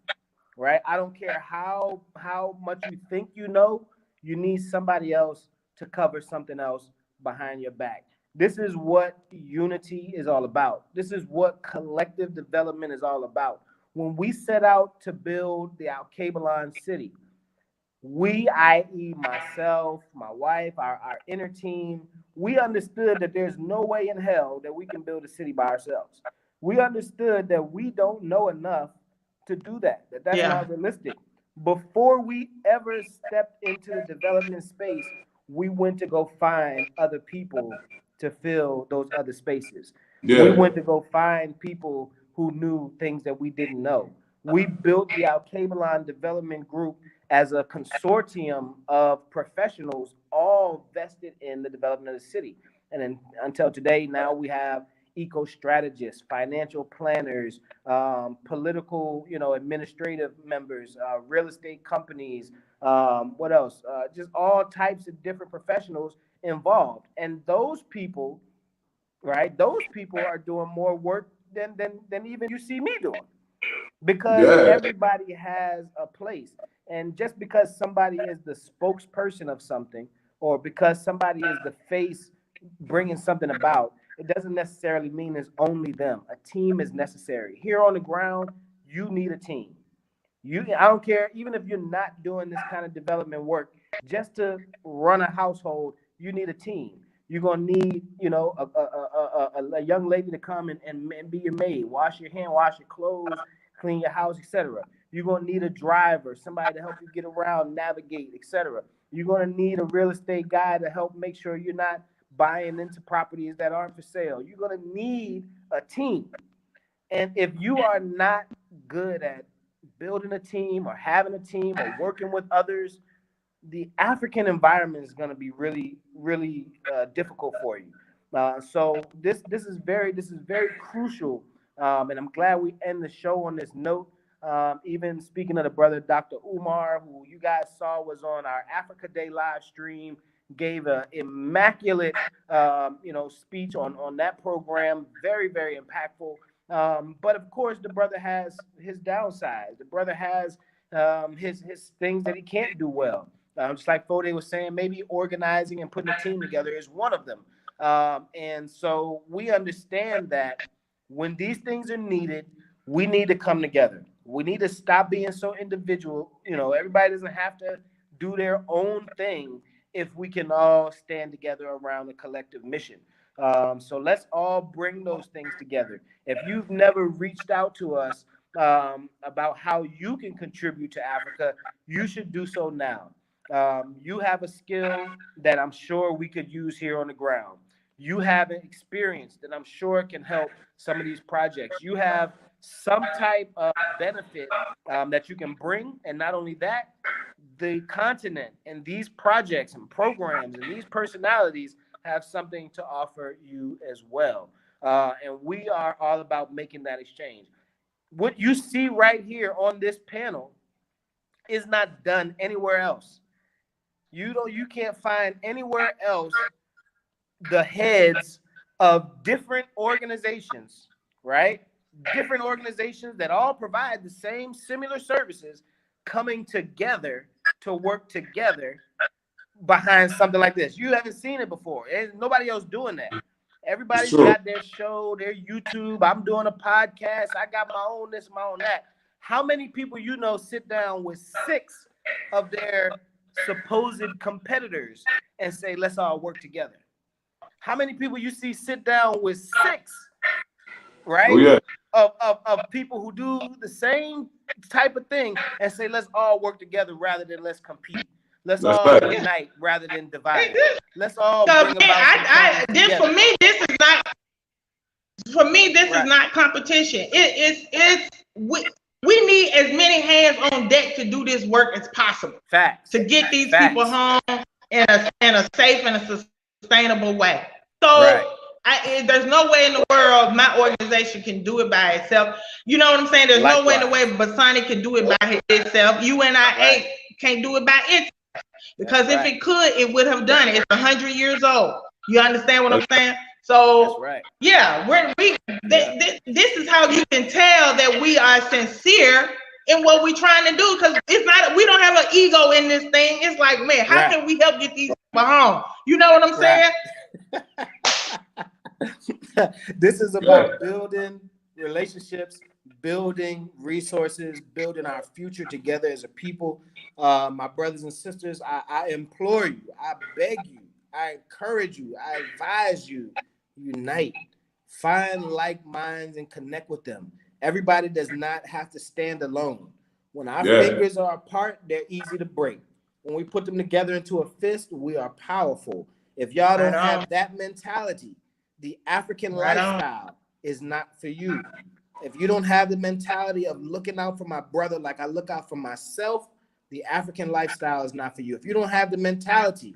right? I don't care how much you think you know, you need somebody else to cover something else behind your back. This is what unity is all about. This is what collective development is all about. When we set out to build the Al-Kabalan city, we, i.e. myself, my wife, our inner team, we understood that there's no way in hell that we can build a city by ourselves. We understood that we don't know enough to do that. That's not realistic. Before we ever stepped into the development space, we went to go find other people to fill those other spaces. We Yeah. went to go find people who knew things that we didn't know. We built the Alkebalon Development Group as a consortium of professionals, all vested in the development of the city. And then, until today, now we have eco strategists, financial planners, political, administrative members, real estate companies. What else? Just all types of different professionals involved, and those people, right? Those people are doing more work than even you see me doing, because Yeah. everybody has a place. And just because somebody is the spokesperson of something, or because somebody is the face bringing something about, it doesn't necessarily mean it's only them. A team is necessary. Here on the ground, you need a team. I don't care, even if you're not doing this kind of development work, just to run a household, you need a team. You're gonna need, a young lady to come and be your maid, wash your hand, wash your clothes, clean your house, etc. You're gonna need a driver, somebody to help you get around, navigate, etc. You're gonna need a real estate guy to help make sure you're not buying into properties that aren't for sale. You're gonna need a team. And if you are not good at building a team or having a team or working with others, the African environment is going to be really, really difficult for you. So this is very crucial, and I'm glad we end the show on this note. Even speaking of the brother Dr. Umar, who you guys saw was on our Africa Day live stream, gave an immaculate, speech on that program. Very, very impactful. But of course, the brother has his downsides. The brother has his things that he can't do well. Just like Foday was saying, maybe organizing and putting a team together is one of them. And so we understand that when these things are needed, we need to come together. We need to stop being so individual. Everybody doesn't have to do their own thing if we can all stand together around a collective mission. So let's all bring those things together. If you've never reached out to us about how you can contribute to Africa, you should do so now. You have a skill that I'm sure we could use here on the ground. You have an experience that I'm sure can help some of these projects. You have some type of benefit that you can bring. And not only that, the continent and these projects and programs and these personalities have something to offer you as well. And we are all about making that exchange. What you see right here on this panel is not done anywhere else. You can't find anywhere else the heads of different organizations, right? Different organizations that all provide the same similar services coming together to work together behind something like this. You haven't seen it before. There's nobody else doing that. It's Everybody's true. got their show, their YouTube. I'm doing a podcast. I got my own this, my own that. How many people sit down with six of their supposed competitors and say, let's all work together? How many people you see sit down with six, Oh right, yeah. of people who do the same type of thing and say, let's all work together rather than let's compete. Let's That's all right. unite rather than divide. Exactly. Let's all So bring about some changes this together. for me, this is Right. not competition. It's we need as many hands on deck to do this work as possible Facts. to get these Facts. people home in a safe and a sustainable way. So Right. there's no way in the world my organization can do it by itself. You know what I'm saying? There's no way in the way Basani can do it by itself. UNIA Right. can't do it by itself. Because That's if right. it could, it would have done it. It's 100 years old. You understand what I'm saying? That's So right. yeah, Yeah. this is how you can tell that we are sincere in what we're trying to do. Because it's not, we don't have an ego in this thing. It's like, man, how Right. can we help get these people home? You know what I'm saying? This is about building relationships, building resources, building our future together as a people. My brothers and sisters, I implore you, I beg you, I encourage you, I advise you, unite, find like minds and connect with them. Everybody does not have to stand alone. When our fingers are apart, they're easy to break. When we put them together into a fist, we are powerful. If y'all don't have that mentality, the African lifestyle is not for you. If you don't have the mentality of looking out for my brother like I look out for myself, the African lifestyle is not for you. If you don't have the mentality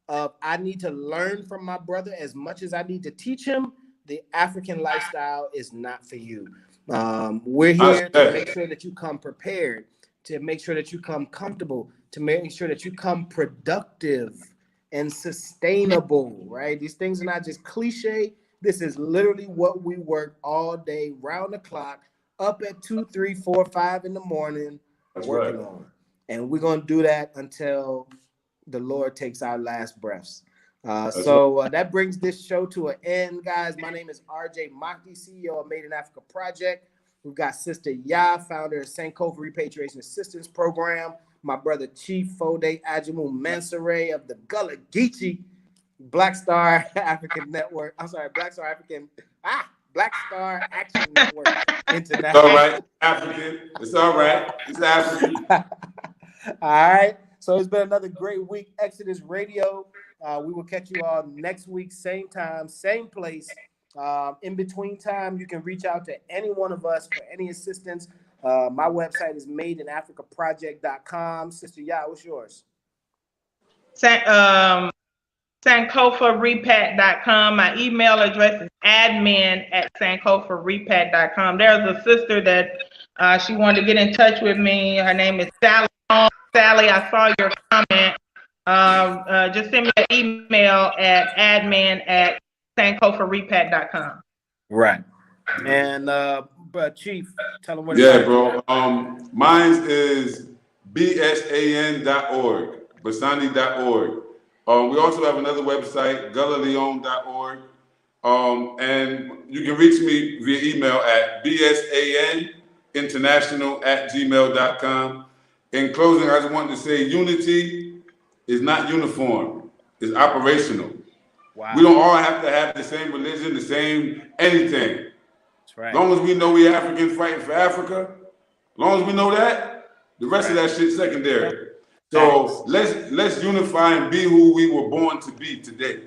of I need to learn from my brother as much as I need to teach him, the African lifestyle is not for you. We're here to make sure that you come prepared, to make sure that you come comfortable, to make sure that you come productive and sustainable, right? These things are not just cliche. This is literally what we work all day, round the clock, up at 2, 3, 4, 5 in the morning, working on. And we're going to do that until the Lord takes our last breaths. That brings this show to an end, guys. My name is RJ Mahdi, CEO of Made in Africa Project. We've got Sister Ya, founder of Sankofa Repatriation Assistance Program. My brother Chief Foday Ajamu Mansoray of the Gullah Geechee Black Star African Network. I'm sorry, Black Star Action Network International. It's all right, African. It's all right. It's African. All right. So it's been another great week, Exodus Radio. We will catch you all next week, same time, same place. In between time, you can reach out to any one of us for any assistance. My website is madeinafricaproject.com. Sister Ya, what's yours? SankofaRepat.com. My email address is admin@sankofarepat.com. There's a sister that she wanted to get in touch with me. Her name is Sally. Sally, I saw your comment. Just send me an email at admin@sankofarepat.com. Right. And Chief, tell them what. Bro. Mine is bsan.org, basani.org. We also have another website, gullaleon.org. And you can reach me via email at bsaninternational@gmail.com. In closing, I just wanted to say unity is not uniform. It's operational. Wow. We don't all have to have the same religion, the same anything. That's right. As long as we know we Africans fighting for Africa, as long as we know that, the rest of that shit's secondary. So let's unify and be who we were born to be today.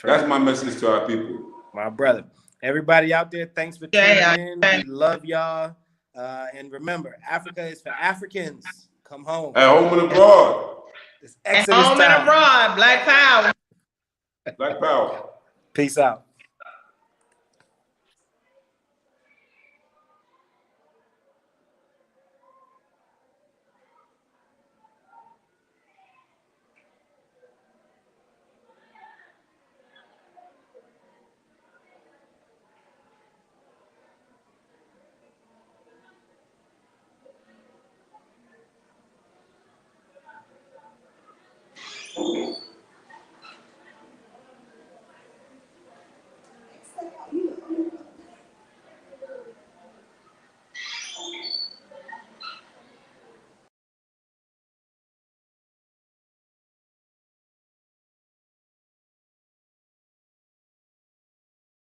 That's my message to our people. My brother. Everybody out there, thanks for tuning in. We love y'all. And remember, Africa is for Africans. Come home. At home and abroad. It's Exodus time. Home and abroad. Black power. Black power. Peace out.